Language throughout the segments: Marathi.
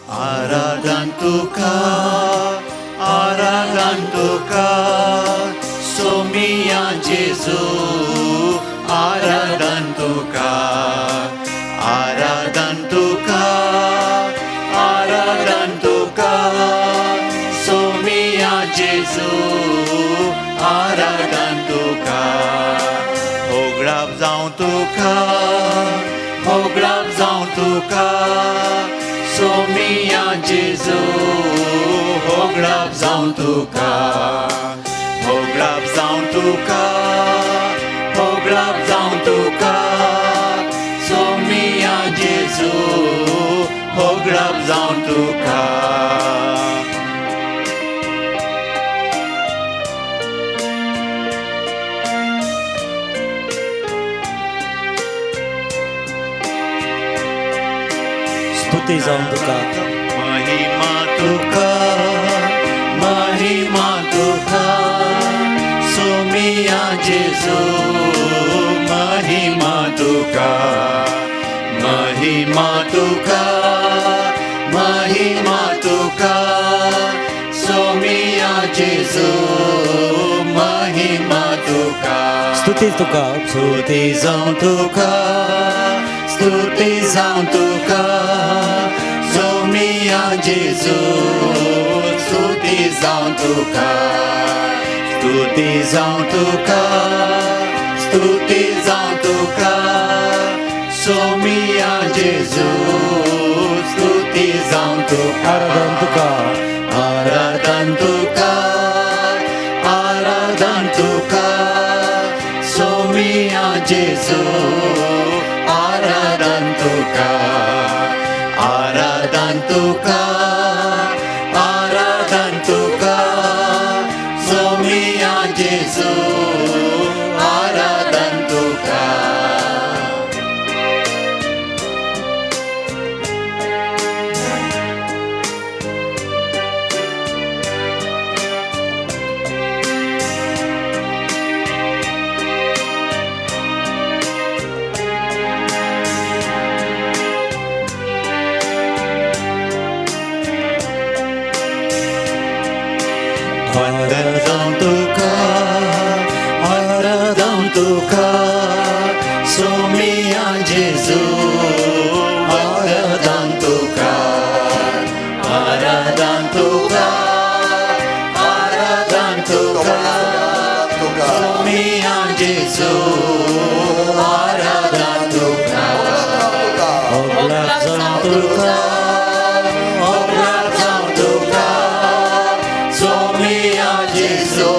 Aradan tukar, somia Jesus, aradan tukar, somia Jesus, aradan tukar, hoglap zaun tukar, somia Jesus, hoglap zaun tukar, somia Jesus, hoglap zaun tukar. स्तुति जाऊं तुका महिमा तुका सोमिया जेजू महिमा तुका सोमिया जेजू महिमा तुका स्तुति तुका स्तुति जाऊं तुका सोमिया जेजू स्तुति जाऊं तुका सोमिया जेजू स्तुति जाऊं तुका आराधन तुका आराधन तुका सोमिया जेजू आराधन तुका सोमिया जेजू आराधन तुका आराधन तुका सोमिया जेजू आराधन तुका सोमिया जेजू आराधन तुका सोमिया जेजू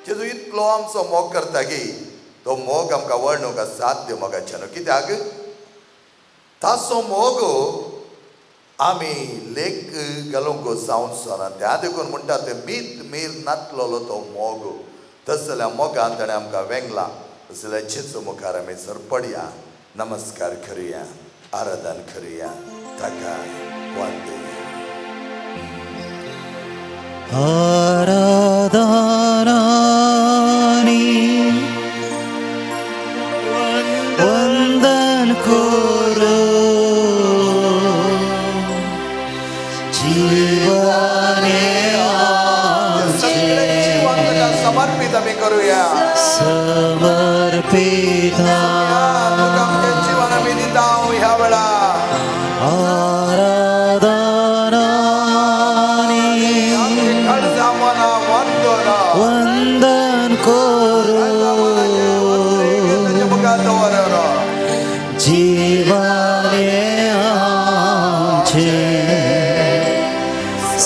जेजू इतलो आमचो मोग करता की तो मोग आमकां वर्णूंक साध्य मोगाचे न्हू कित्याक ताचो मोग आमी लेख घालूंक जावन सोना त्या देखून म्हणटा ते मीत मीर नातलोलो तो मोग तसल्या मोगान ताणें आमकां वेंगला तसल्या जेजू मुखार आमी सरपडया नमस्कार करुया आराधन करुया ताका वंदया आराधनानी वंदन करो जीवाने समर्पित आमी करुया समर्पित आमचें जीवन आमी दिता ह्या वेळा वंदन करो जीवाने आमचे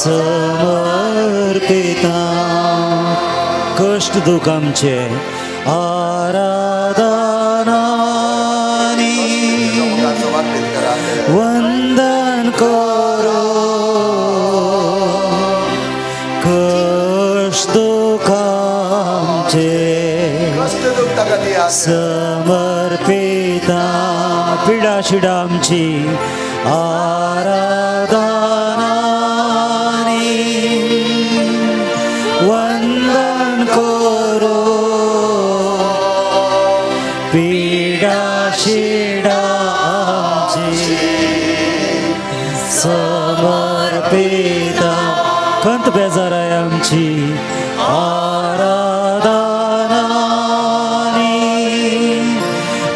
समर्पिता कष्ट दुःख आमचे आराधनानी वंदन करो कष्ट समर्पिता पिडा शिडा आमची आराधनानी वंदन करो पिडा शिडा आमची समर्पिता कंत बेजाराय आमची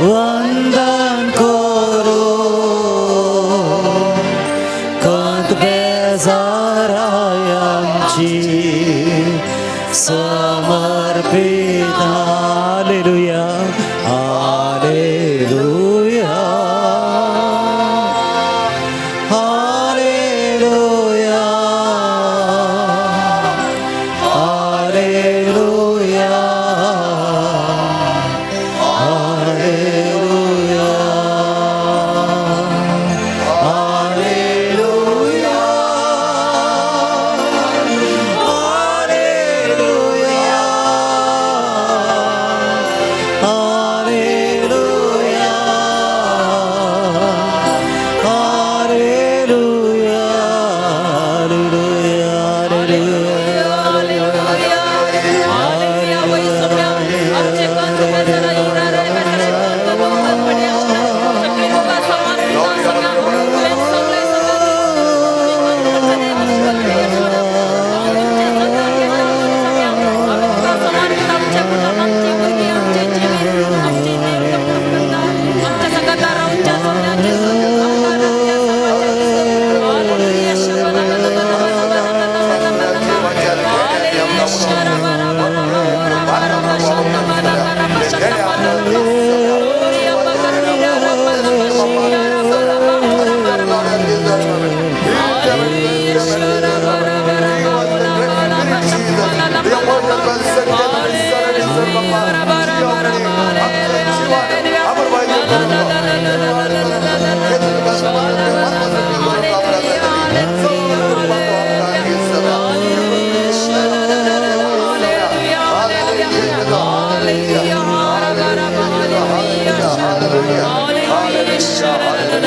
वंदन करो कंत बेजाराय आमची समर्पिता hallelujah hallelujah hallelujah hallelujah Hallelujah.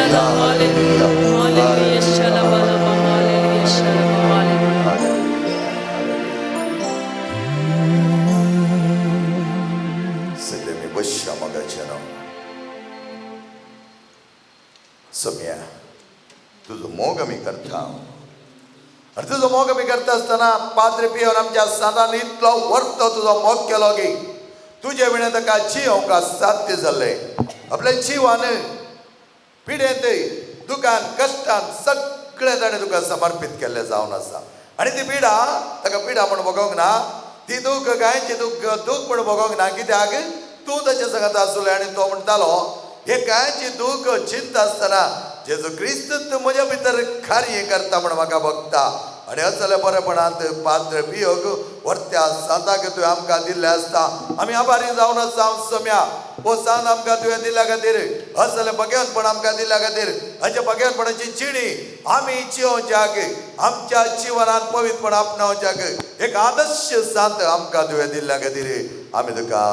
Shalom, hallelujah, hallelujah, shalom, hallelujah, shalom, hallelujah. Sedemi bersama gajano. Somya, तुझं मोग मी करता. आणि तुझं मोग मी करता असताना पाद्री पिऊन आमच्या साधारण इतलो वर्त तुझं मोग केलो गे तुझे विणे ताका जीवका साध्य जाल्ले. आपल्या जीवान पिडेंत दुखान कष्टान सगळे ताणें तुका समर्पित केल्ले जावन आसा. आनी ती पिडा ताका पिडा म्हण बगोंक ना, ती दूख गायची दूख म्हण बगोंक ना. कित्याक तूं ताचे सांगात आसले आनी तो म्हणटालो हे गायची दूख चिंता आसतना जेजू क्रिस्त म्हज्या भितर कार्य करता म्हण म्हाका बगता. आनी असले बरेपणांत पाद्र पियोग वर्त्या सांताक तुवें आमकां दिल्लें आसता. आमी आभारी जावन आसा सम्या हो सांत आमकां तुवें दिल्ल्या खातीर, असले बगेवणपण आमकां दिल्ल्या खातीर, हाच्या बगेवणपणाची जिणी आमी जियोवच्याक, आमच्या जिवनांत पवित्रपण आपणावच्याक एक आदर्श सांत आमकां तुवें दिल्ल्या खातीर आमी तुका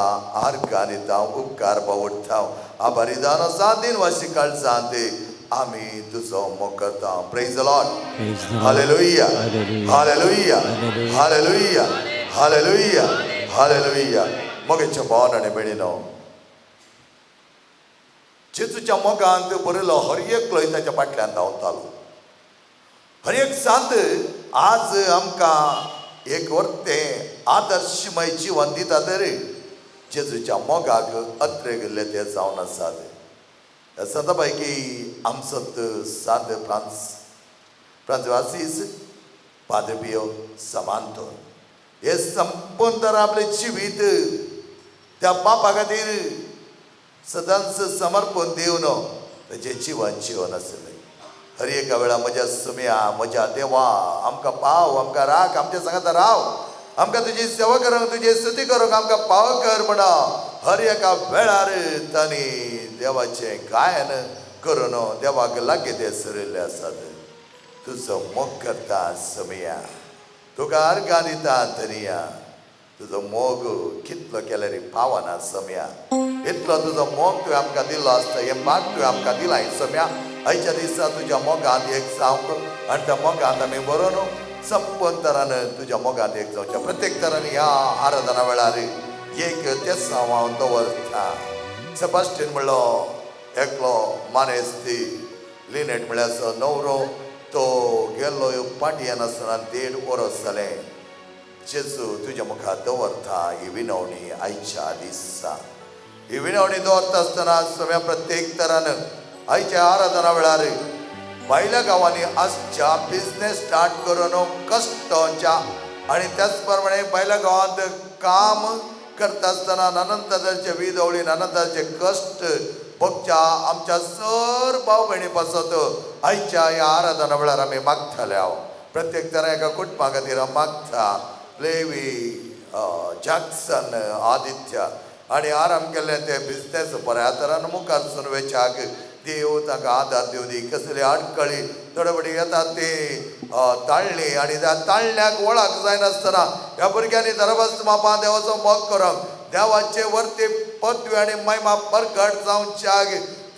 आर्गां दिता, उपकार बावडटा. आभारी जावन आसा दिनवासी काळजांत आमी तुजो मोग करता. Praise the Lord. Hallelujah, hallelujah, hallelujah, hallelujah, hallelujah. मोगेच्या भावान आनी भयणीनो, जेजूच्या मोगांत बरयलो हर एकलोय ताच्या फाटल्यान धांवतालो. हर एक सांत आज आमकां एक वर्तें आदर्शमय जिवन दिता तर जेजूच्या मोगाक अत्रे गेल्ले ते जावन आसात. सांता पैकी आमचोच सांत फ्रांसिस पाद्र पियो समांतो हे संपूर्ण तर आपले जिवीत त्या बापा खातीर सदांच समर्पण दिवन ताचें जिवन जिवन आसलें. हर एका वेळा म्हज्या सुम्या, म्हज्या देवा आमकां पाव, आमकां राख, आमच्या सांगात राव, आमकां तुजी सेवा करूंक, तुजी स्तुती करूंक आमकां पाव कर म्हणा. हर एका वेळार तांणी देवाचें गायन करून देवाक लागीं ते सरिल्ले आसात. तुजो मोग करता सम्या, तुका अर्गां दिता तरिया. तुजो मोग कितलो केल्यार पावना सम्या. इतलो तुजो मोग तुवें आमकां दिल्लो आसता, हें माग तुवें आमकां दिलां सम्या. आयच्या दिसा तुज्या मोगांत एक जावंक आनी त्या मोगांत आमी बरोवन संपूर्ण तरान तुज्या मोगांत एक जावच्या. प्रत्येक तरान ह्या आराधना वेळार एक तेसांव हांव दवरता. सेबास्टियन म्हणलो एकलो मानेस्ती, लिनेट म्हळ्यार न्हवरो तो गेल्लो पाटयेन आसतना 1.5 वर्स जालें. जेजू तुज्या मुखार दवरता ही विनवणी आयच्या दिसा. ही विनवणी दवरता आसतना सगळ्या प्रत्येक तरान आयच्या आराधना वेळार भायल्या गांवांनी आसच्या बिझनेस स्टार्ट करून कश्टांच्या आनी त्याच प्रमाणे भायल्या गांवांत काम करता आसतना नाना तरांचे विधवळी, नाना तरांचे कश्ट भोगच्या आमच्या सर भाव भयणी पासत आयच्या ह्या आराधना वेळार आमी मागताले. हांव प्रत्येक तरा एका कुटुंबा खातीर मागता. लेवी, जॅक्सन, आदित्य आनी आराम केल्ले ते बिझनेस बऱ्या तरान मुखार सुरवेच्याक देव ताका आदार दिवं दी. कसली आडकळी तडबडी येतात ते ताळ्ळी आनी त्या ताळ्ळ्याक वळख जायनासतना ह्या भुरग्यांनी धर्मस्थ मापा देवाचो मोग करप, देवाचे वर्ती पदवी आनी महिमा प्रकट जावच्याक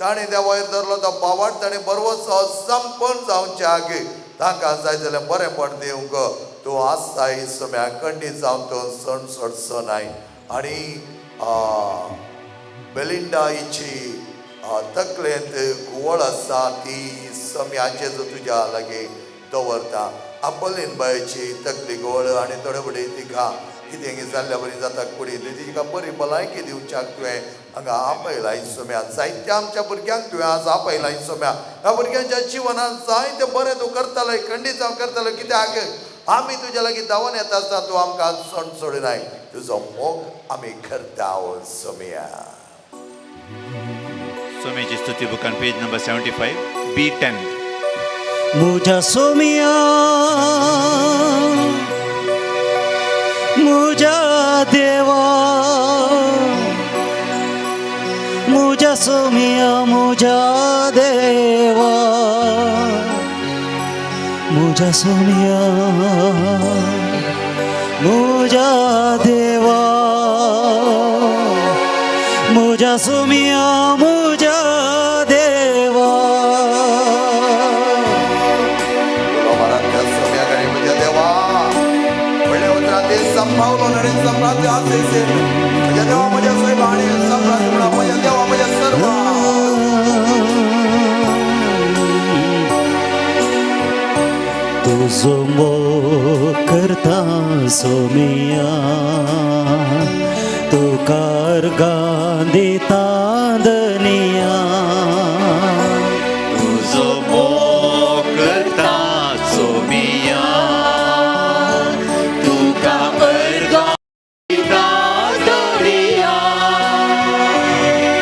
ताणें देवा धरलो तो बावाट ताणें बरोवचो संपन्न जावच्याक तांकां जाय जाल्यार बरेंपण दिवंक तूं आसा सम्या. खंडीत जावन तो सण सोडचो नाय. आनी बेलिंडा हिची तकलेंत घुवळ आसा ती सम्याचे जो तुज्या लागीं दवरता. आपोलीन बायची तकली घुवळ आनी तडबडी तिका कितें जाल्ल्या बरी जाता कुडी तिका बरी भलायकी दिवच्याक तुवें हांगा आपयलां सम्या. जायत्या आमच्या भुरग्यांक तुवें आज आपयलां सम्या. ह्या भुरग्यांच्या जिवनांत जायतें बरें तूं करतलो, खंडीत जावं करतलो. कित्याक आमी तुज्या लागीं धांवन येता आसतना तूं आमकां सण सोडिनाय. तुजो मोग आमी करता सम्या. सोम्याची स्तुती बुकान पेज नंबर 75 B10. मुझा सोमिया, मुझा देवा, मुझा सोमिया, मुझा देवा, मुझा सोमिया, मुझा देवा, मुझा सोमिया, मुझा देवा. माझ्या देवा माझ्या सोयबा आणि सम्राट म्हणा माझ्या देवा माझ्या सर्व तुझो मोग करता सोमिया तुका अर्गां दिता दनिया तुझो मोग करता सोमिया तुका अर्गां दिता दनिया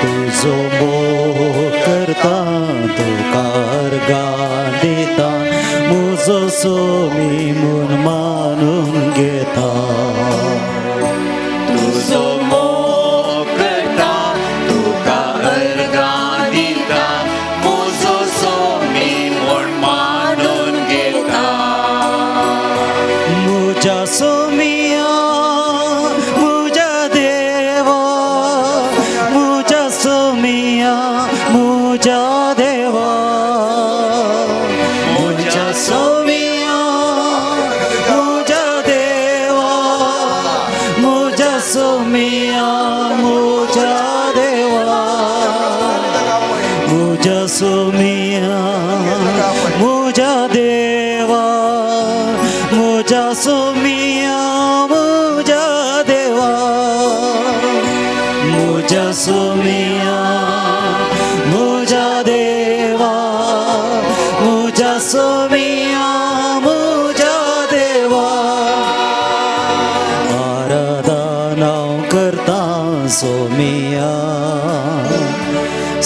तुझो मोग करता तुका अर्गां दिता मुजो सोमी म्हूण मानून घेता तुझो मोग करता तुका अर्गां दिता मुजो सोमी म्हूण मानून घेता मुझा सोमिया मुझा देवा मुझा सोमिया मुझा देवा मुझा सोमिया मुझा देवा मुझा सोमिया मुझा देवा मुझा सोमिया मुझा देवा मुझा सोमिया मुझा देवा मुझा सोमिया मुझा देवा मुझा सोमिया मुझा देवा आराधना करता सोमिया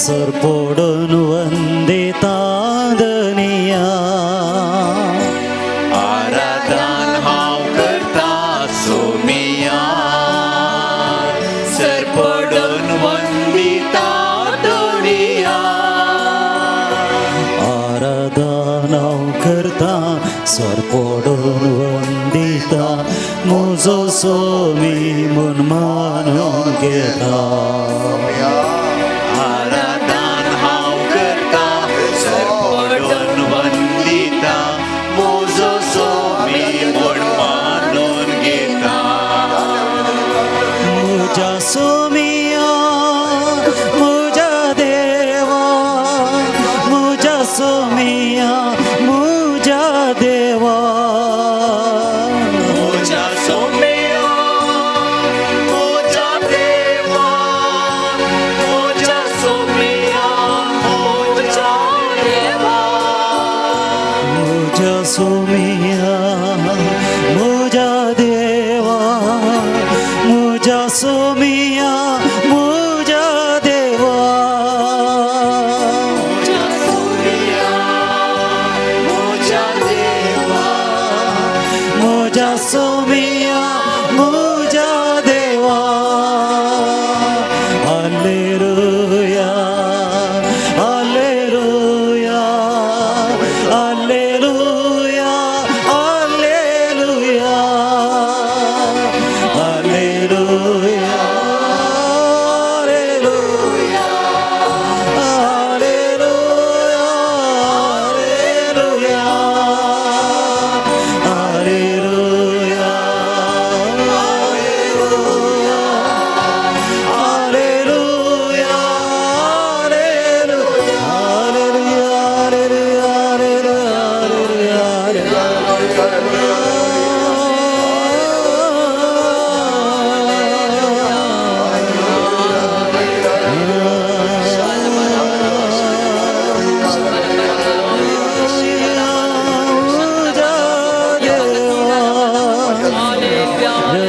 सरपोडून वंदिता दनिया आराधन हांव करता सोमिया सरपडून वंदिता दनिया आराधना करता सरपोडून वंदिता मुजो सोमी म्हूण मानून घेता आराधन हांव करता सरपडून वंदिता मुजो सोमी म्हूण मानून घेता मुझा सोमिया मुझा देवा मुझा सोमिया मुझा देवा मुझा सोमिया मुझा देवा मुझा सोमिया मुझा देवा मुझा सोमिया मुझा देवा मुझा सोमिया मुझा देवा मुझा सोमिया मुझा देवा मुझा सोमिया मुझा देवा hallelujah hallelujah hallelujah hallelujah hallelujah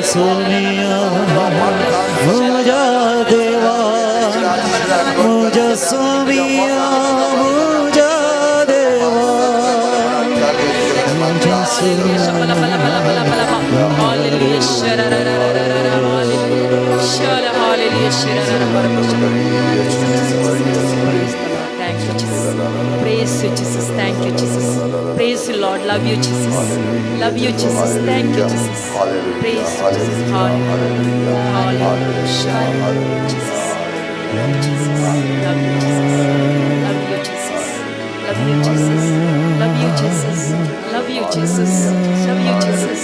Sonia मुझा देवा मुझा सोमिया मुझा देवा मुझा सोमिया Thank you, Jesus. Praise you, Jesus. Thank you, Jesus. Praise you, Lord. Love you, Jesus. Love you, Jesus. Thank you, Jesus. Praise you, Jesus. Hallelujah. Hallelujah. Jesus. Love Jesus. Love you, Jesus. Love you, Jesus. Love you, Jesus. Love you, Jesus. Love you, Jesus. Love you, Jesus.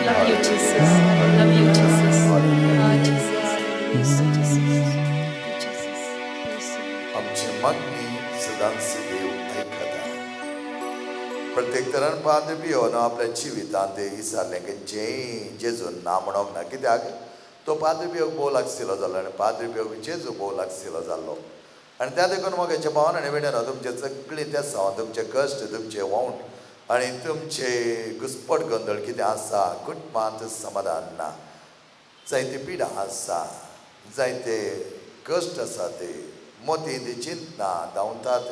Love you, Jesus. Love you, Jesus. Ah, Jesus. Praise you, Jesus. Jesus. Praise you. आमची मागणी सदांच देव ऐकता. प्रत्येक तरान पाद्र पियोन आपल्या जिवितांत विचारलें की जेजू ना म्हणोंक ना. कित्याक तो पाद्र पियोक भोव लागशिल्लो जालो आनी पाद्र पियोक जेजू भोव लागशिल्लो जाल्लो. आनी त्या देखून मोगाच्या भावान आनी भयणीनो तुमचे सगळी तेसां, तुमचे कश्ट, तुमचे वावंट आनी तुमचे घुस्पट गोंदळ कितें आसा, कुटुंबांत समाधान ना, जायते पिडा आसा, जायते कश्ट आसा, ते मोतींत चिंतना धांवतात,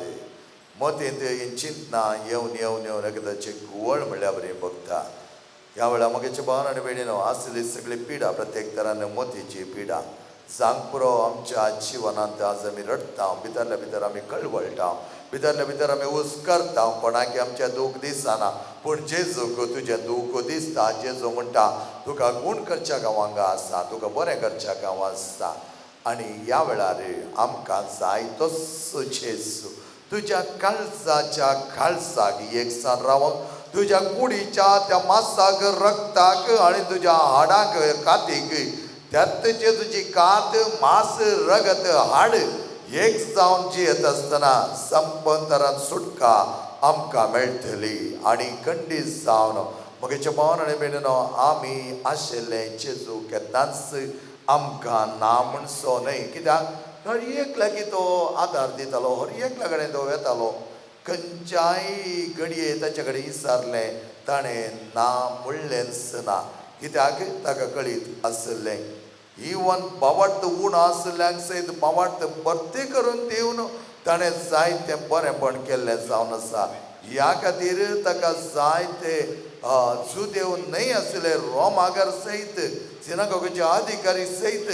मोतींत चिंतना येवन येवन येवन एकदांचे गुवळ म्हणल्यार बरी बगता. ह्या वेळा मोगाचे भावान आनी भयणीनो आसली सगळी पिडा, प्रत्येक तरान मोतीची पिडा सांग पुरो आमच्या जिवनांत आज आमी रडटा, भितरल्या भितर आमी कळवळटा, भितरल्या भितर आमी उसकरता, कोणाकी आमच्या दूख दिसना, पूण जेजूक तुजें दूख दिसता. जेजू म्हणटा तुका गूण करच्या गांवांक आसा, तुका बरें करच्या गांवां आसा. आनी ह्या वेळार आमकां जाय तसो जेजू तुज्या काळजाच्या काळजाक एकसार रावंक, तुज्या कुडीच्या त्या मांसाक रक्ताक आनी तुज्या हाडांक कातीक त्यात जेजूची कात मांस रगत हाड एक जावन जियेत आसतना संपंतरान सुटका आमकां मेळटली. आनी खंडीत जावन मोगाच्या भावान आनी भयणीनो आमी आशिल्ले जेजू केन्नाच आमकां ना म्हणसो न्हय. कित्याक हर एक लागीं तो आदार दितालो, हर एक कडेन तो येतालो. खंयच्याय घडये ताचे कडेन विचारलें ताणें ना म्हणलेंच ना, कित्याक ताका कळीत आसलें. इवन बावार्थ उण आसल्यांक सयत बावार्थ भरती करून दिवन ताणें जायतें बरेंपण केल्लें जावन आसा. ह्या खातीर ताका जायते जुदेव न्हय आसले रोमागर सयत, सिनागोगेचे अधिकारी सयत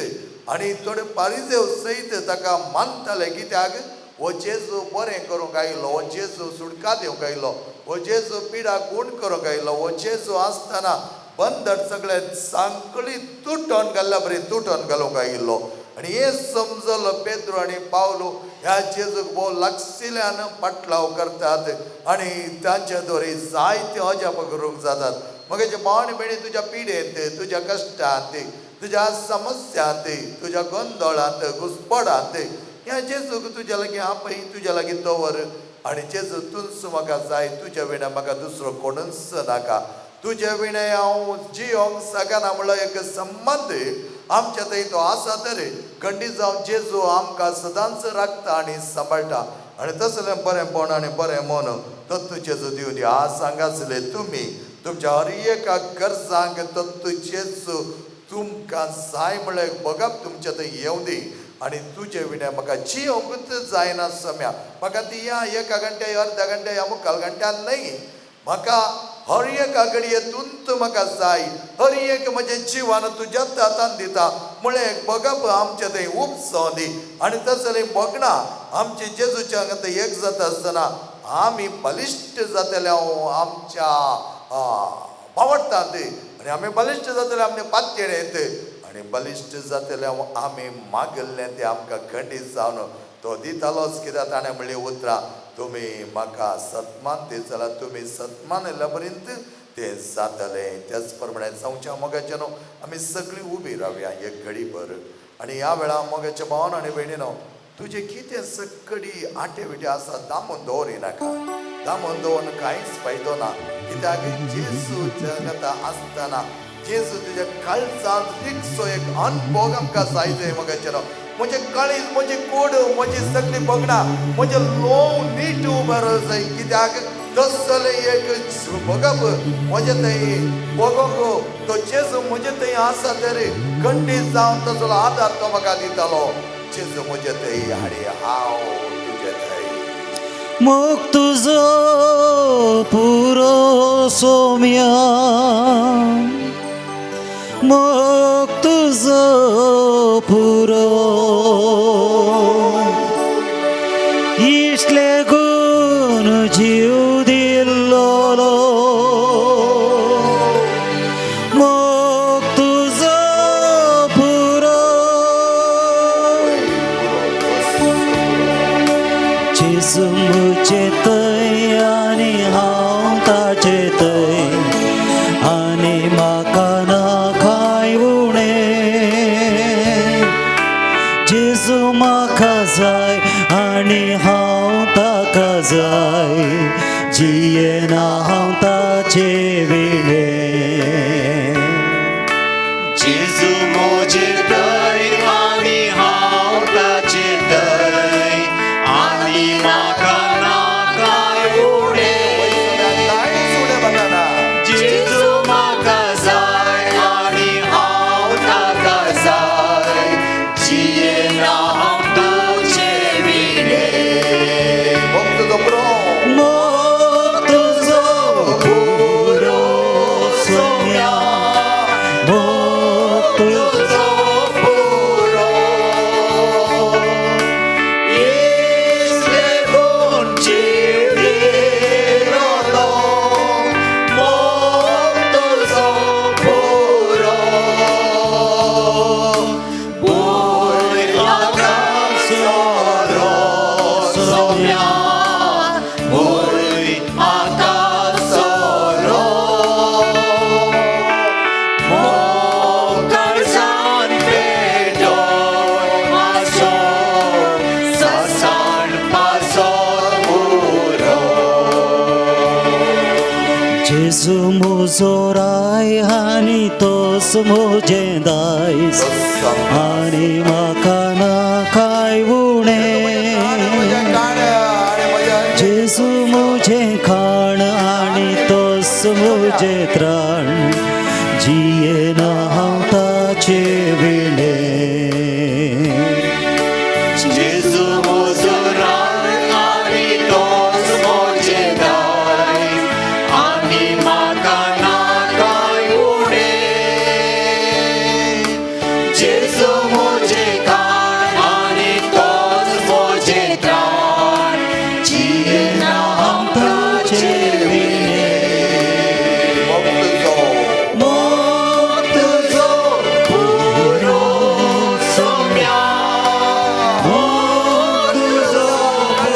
आनी थोडे पारिजेव सयत ताका मानताले. कित्याक हो जेजू बरें करूंक आयलो, हो जेजू सुटका दिवंक आयलो, हो जेजू पिडा गूण करूंक आयलो, हो जेजू आसतना बंदर सगळे सांकळी तुटोन घाल्ल्या बरी तुटोन घालूंक आयिल्लो. आनी हें समजलो पेद्रू आनी पावलो ह्या जेजूक भोव लागशिल्ल्यान पाटलाव करतात आनी तांचे दोरी जायते अजाप करूंक जातात. मोगाचे भावानी भयणी तुज्या पिडेंत, तुज्या कश्टांत, तुज्या समस्यांत, तुज्या गोंदळांत, घुस्पडांत ह्या जेजूक तुज्या लागीं आपय, तुज्या लागीं दवर. आनी जेजू तूंच म्हाका जाय, तुज्या विणा म्हाका दुसरो कोणूच नाका. तुजे विणे हांव जियोंक सगळ्यांना म्हणलो एक संबंध आमच्या थंय तो आसा तर खंडीत जावन जेजू आमकां सदांच राखता आनी सांबाळटा. आनी तसलें बरेंपण आनी बरें मन तत्व जेजू दिवन ह्या सांगासले तुमी तुमच्या हर एका गरजांक तत्व जेजू तुमकां जाय म्हणल्यार बगप तुमच्या थंय येवं दी. आनी तुजे विणे म्हाका जियोंकूच जायना सम्या, म्हाका ती ह्या एका घंटे अर्ध्या घंटे ह्या मुखाल घंट्यान न्हय, म्हाका हर एका घडयेतून तूं म्हाका जाय, हर एक म्हजें जिवन तुज्या हातांत दिता म्हळें बगप आमचे थंय उपसो दी. आनी तसलें बगना आमचे जेजूच्या थंय एक जाता आसतना आमी बलिश्ट जातले आमच्या भावर्थांत, आनी आमी बलिश्ट जातले आमच्या पातयेत, आनी बलिश्ट जातले आमी मागल्लें तें आमकां खंडीत जावन तो दितालोच. कित्याक ताणें म्हणलें उतरां तुमी म्हाका सतमान दित जाल्यार तुमी सतमान येयल्या पर्यंत तें जातलें. त्याच प्रमाणे जावच्या मोगाचे न्हू आमी सगळीं उबी रावया एक घडी भर. आनी ह्या वेळा मोगाच्या भावान आनी भयणीनो तुजें कितें सकडी आटे बिटे आसा दामून दवरिनाका, दामून दवरून कांयच फायदो ना. कित्याक जेजू जगत आसतना जेजू तुज्या काळजांत रिक्सो एक अनुभव आमकां जाय जाय मोगाचे न्हू. म्हजे काळीज, म्हजी कूड, म्हजी सगळी बगना, म्हजे लोव नीट उबें रावंक जाय. कित्याक तसलें एक बगप म्हजे थंय बगोंक तो जेजू म्हजे थंय आसा तर खंडीत जावन तसलो आदार तो म्हाका दितालो. जेजू म्हजे थंय आनी हांव तुजे थंय. मोग तुजो पुरो सोम्या, मोग तुजो पुरो इश्ले गुण जीव दिल्लोलो. मोग तुजो पुरो जेजू म्हजे थंय आनी हांव ताचे थंय, आनी म्हाका जाय जियेना हांव ताचे विणे जेजू मोजे दय आनी हांव ताचे दय आनी म्हाका नाकाय उणें जेजू म्हाका जाय आनी हांव ताका जाय जियेना हांव तुजे विणे मोग तुजो पुरो सोम्या मोग तुजो जेजू म्हजो राय आनी तोच म्हजें दायज आनी म्हाका नाकाय उणें जेजू म्हजें खाण आनी तोच म्हजें त्राण जियेना हांव ताचे विणे जेजू म्हजो राय आनी तोच म्हजें दायज आनी म्हाका नाकाय उणें जेजू म्हजें खाण आनी तोच म्हजें त्राण जियेना हांव ताचे विणे मोग तुजो पुरो सोम्या मोग तुजो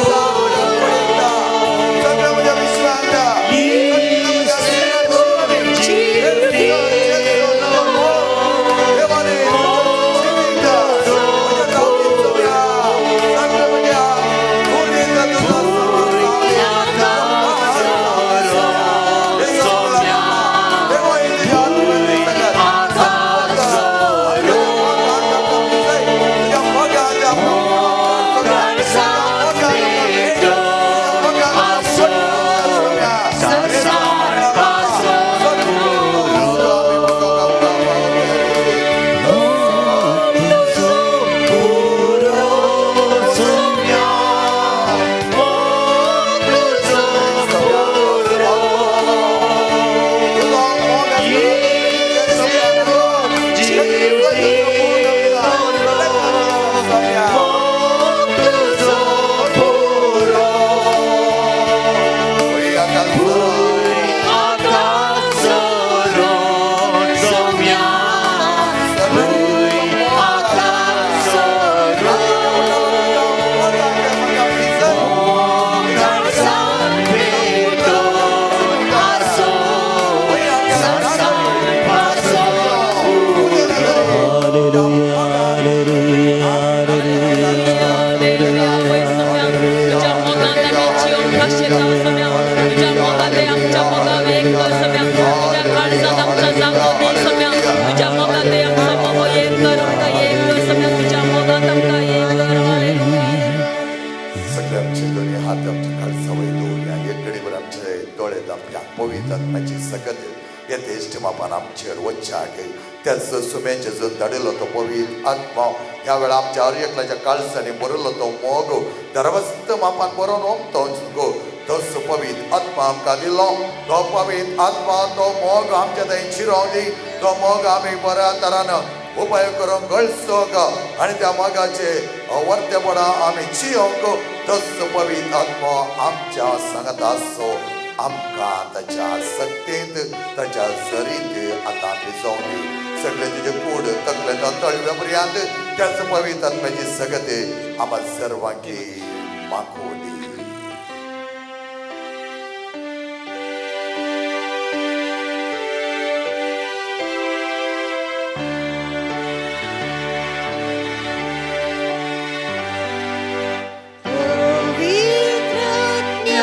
सगळे आमचे दोन्ही हात आमच्या काळजावय दवरया एककडेवर आमचे दोळे दामया पवित्र आत्म्याची सकत या इश्ट मापान आमचेर वच्चाक त्याच सुम्याचे जो धाडिल्लो तो पवित्र आत्मा ह्या वेळा आमच्या हर एकल्याच्या काळजांनी बरयल्लो तो मोग धर्मस्त मापान बरोवन ओमतो गो तोच पवित्र आत्मा आमकां दिलो तो पवित्र आत्मा तो मोग आमच्या थंय शिरोव दी तो मोग आमी बऱ्या तरान उपाय करूंक गळसोक आनी त्या मोगाचे वर्तेपणा आमी जियोंक तोच पवित्र आत्मा आमच्या सांगात आसो आमकां ताच्या सक्तेंत ताच्या झरींत आतां भिजोवन दी सगळे तुजे कूड तकले तळव्या पर्यंत त्याच पवित्र आत्म्याची सगते आम्हा सर्वांकी मागूं दी पवित्र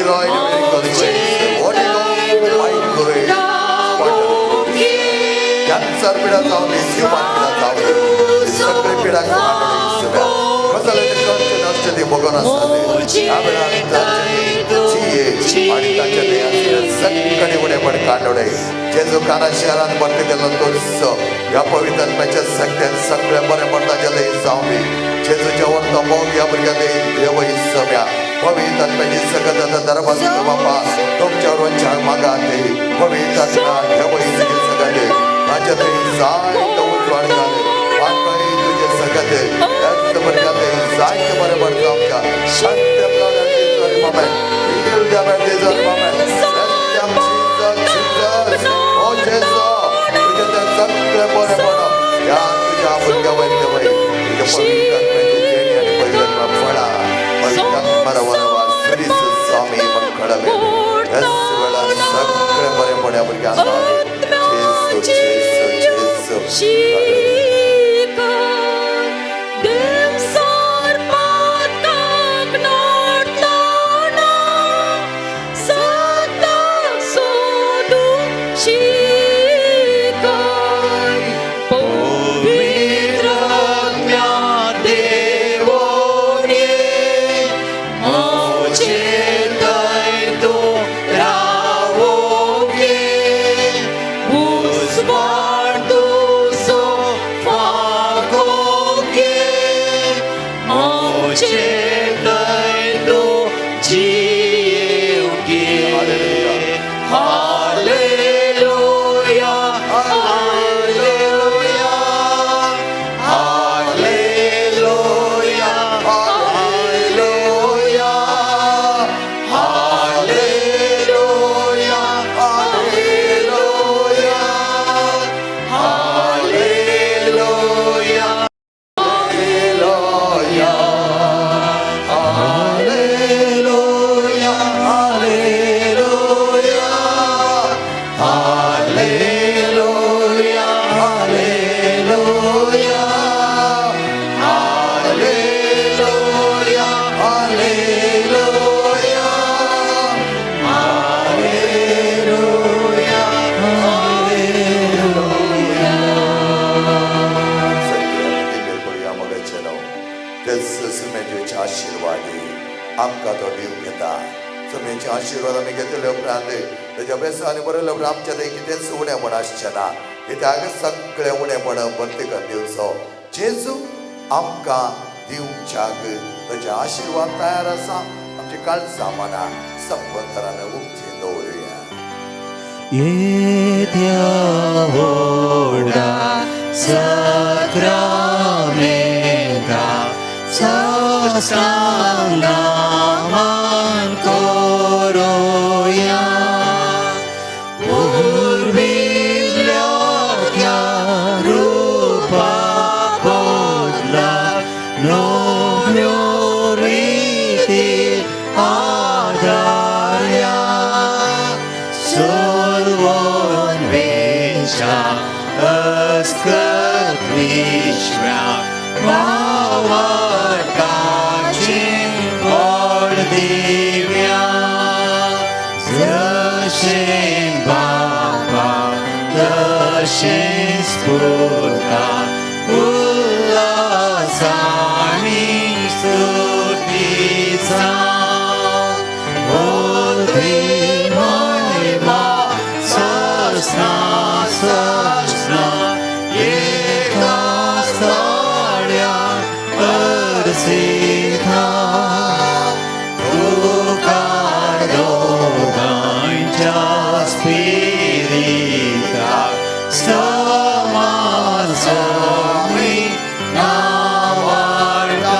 Lord, miracle grace. Holy Ghost, my grace. Cancer पिढा जाऊ दे, जीवन पिढा जाऊ दे, सगळे पिढा काढून कसले कष्ट नष्ट ते बघून असतात या वेळा आणि त्याच्या सगळे उडे पण काढवडे जेजू काना शहरात बरते गेलो तोच या पवित्रात्म्याच्या सगळ्यात सगळ्या बरे पडता जले जाऊ दे जेजूच्या वर मग या वर्गात देव ही सम्या पवित्रात्म्याची सगळं दरबार बापा तुमच्यावर वंचार मागा ते पवित्रात्मा देव ही सगळं माझ्यातही जायचं उजवाड झाले वाटही तुझे सगळे याच वर्गातही जायचं बरं पडतं आमच्या सत्य मामा तुझ्या बॅटे जर मामा सत्यम जीसस ओ जेसो तुझे ते सगळे बरे पडो या तुझ्या वर्गावर देवई तुझ्या पवित्रात्म्याची देणी आणि पवित्रात्मा फळा पवित्रात्मा वरवा श्री स्वामी मग खडवे याच वेळा सगळे बरे पड्या वर्गात आमकां तो देव घेता समेचे आशीर्वाद आमी घेतले उपरांत तेज्या बेसांनी बरयले उपरांत आमच्या थंय कितेंच उणेपण आसचें ना कित्याक सगळें उणेपण प्रत्येकान दिवचो जेजू आमकां दिवच्याक तेजे आशीर्वाद तयार आसा आमची काळजां मनां संबंदान उक्ती दवरुया येद्या व्हडा सक्रामेंता साष्टांगामान करोया उर्विल्ल्या त्या रूपा बदला नव्यो रीती आदार्या solvon vencia अस्कत विश्व्या वावरकाचीं दिव्या जशें बापा तशें स्फुरता उल्हासानी स्तुती जावं महिमा सस्ना सस्ना एका साड्या अर्सिता तुकार दोगांच्या स्पिरिता समान स्वामी नावाडा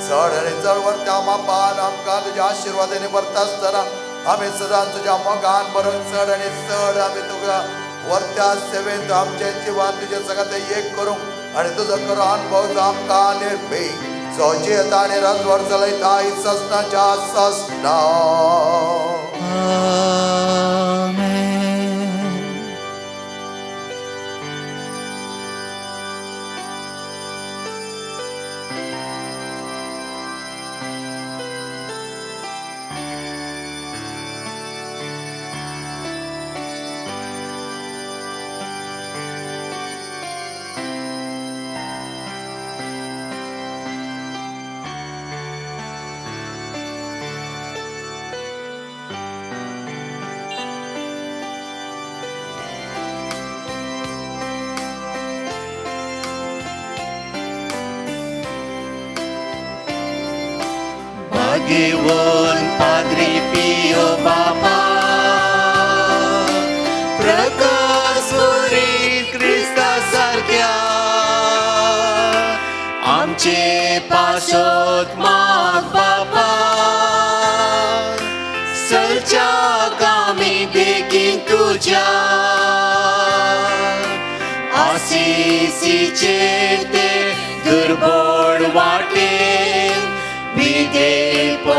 चढ आणि चढवर त्या मापान आमकां तुज्या आशिर्वादाने भरता आसतना आमी सदां तुज्या मोगान बरोवन चड आणि चड आमी तुका वर्त्या सेवेंत आमचे जिवान तुजे सगळ्यात एक करूंक आणि तुजो खरो अनुभव जो आमकां निर्भय जो जियेता आणि राजवर चलयता ससनाच्या ससना आमेन घेऊन पाद्री पियो बाबा प्रकाश वरी ख्रिस्ता सारख्या आमचे पासोत माग बाबा सलच्या कामी देखीन तुझ्या आशिषीचे ते दुर्बळ वाटे विधेयपणाचो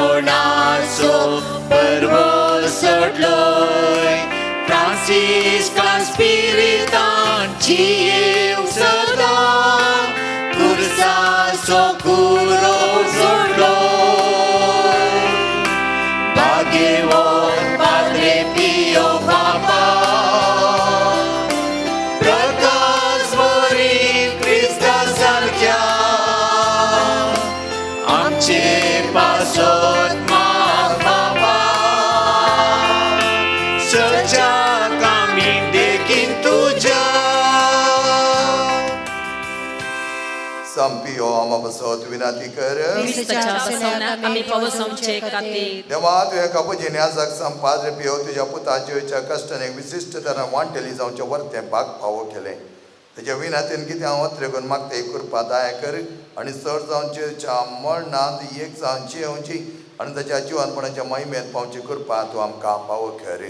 पर्व सोडलोय फ्रांसिस्कान स्पिरितांची येव सदा कुर्साचो कुरो जोडलोय भाग्यवान पाद्रे पियो बाबा प्रकाश वरी ख्रिस्ता सारख्या आमचे पासोत माग बाबा सलच्या कामी देखीन तुझ्या संपियो आम्हा बसत विनंती कर क्रिस्ताच्या बसवण्यात आम्ही पवसमचे खातीर देवा तुझ्या कापूजीने आज संपाद्र पियो तुझ्या पुताच्या कष्टाने विशिष्ट तरां वांटेली जावचे वर्ते भाग फावो केले तेज्या विनंतीन कितें हांव अत्रेकून मागता एक कृपा दया कर आनी चड जावचे मरणांत एक जावची येवची आनी ताच्या जिवनपणाच्या महिमेंत पावची कृपा तूं आमकां फावो कर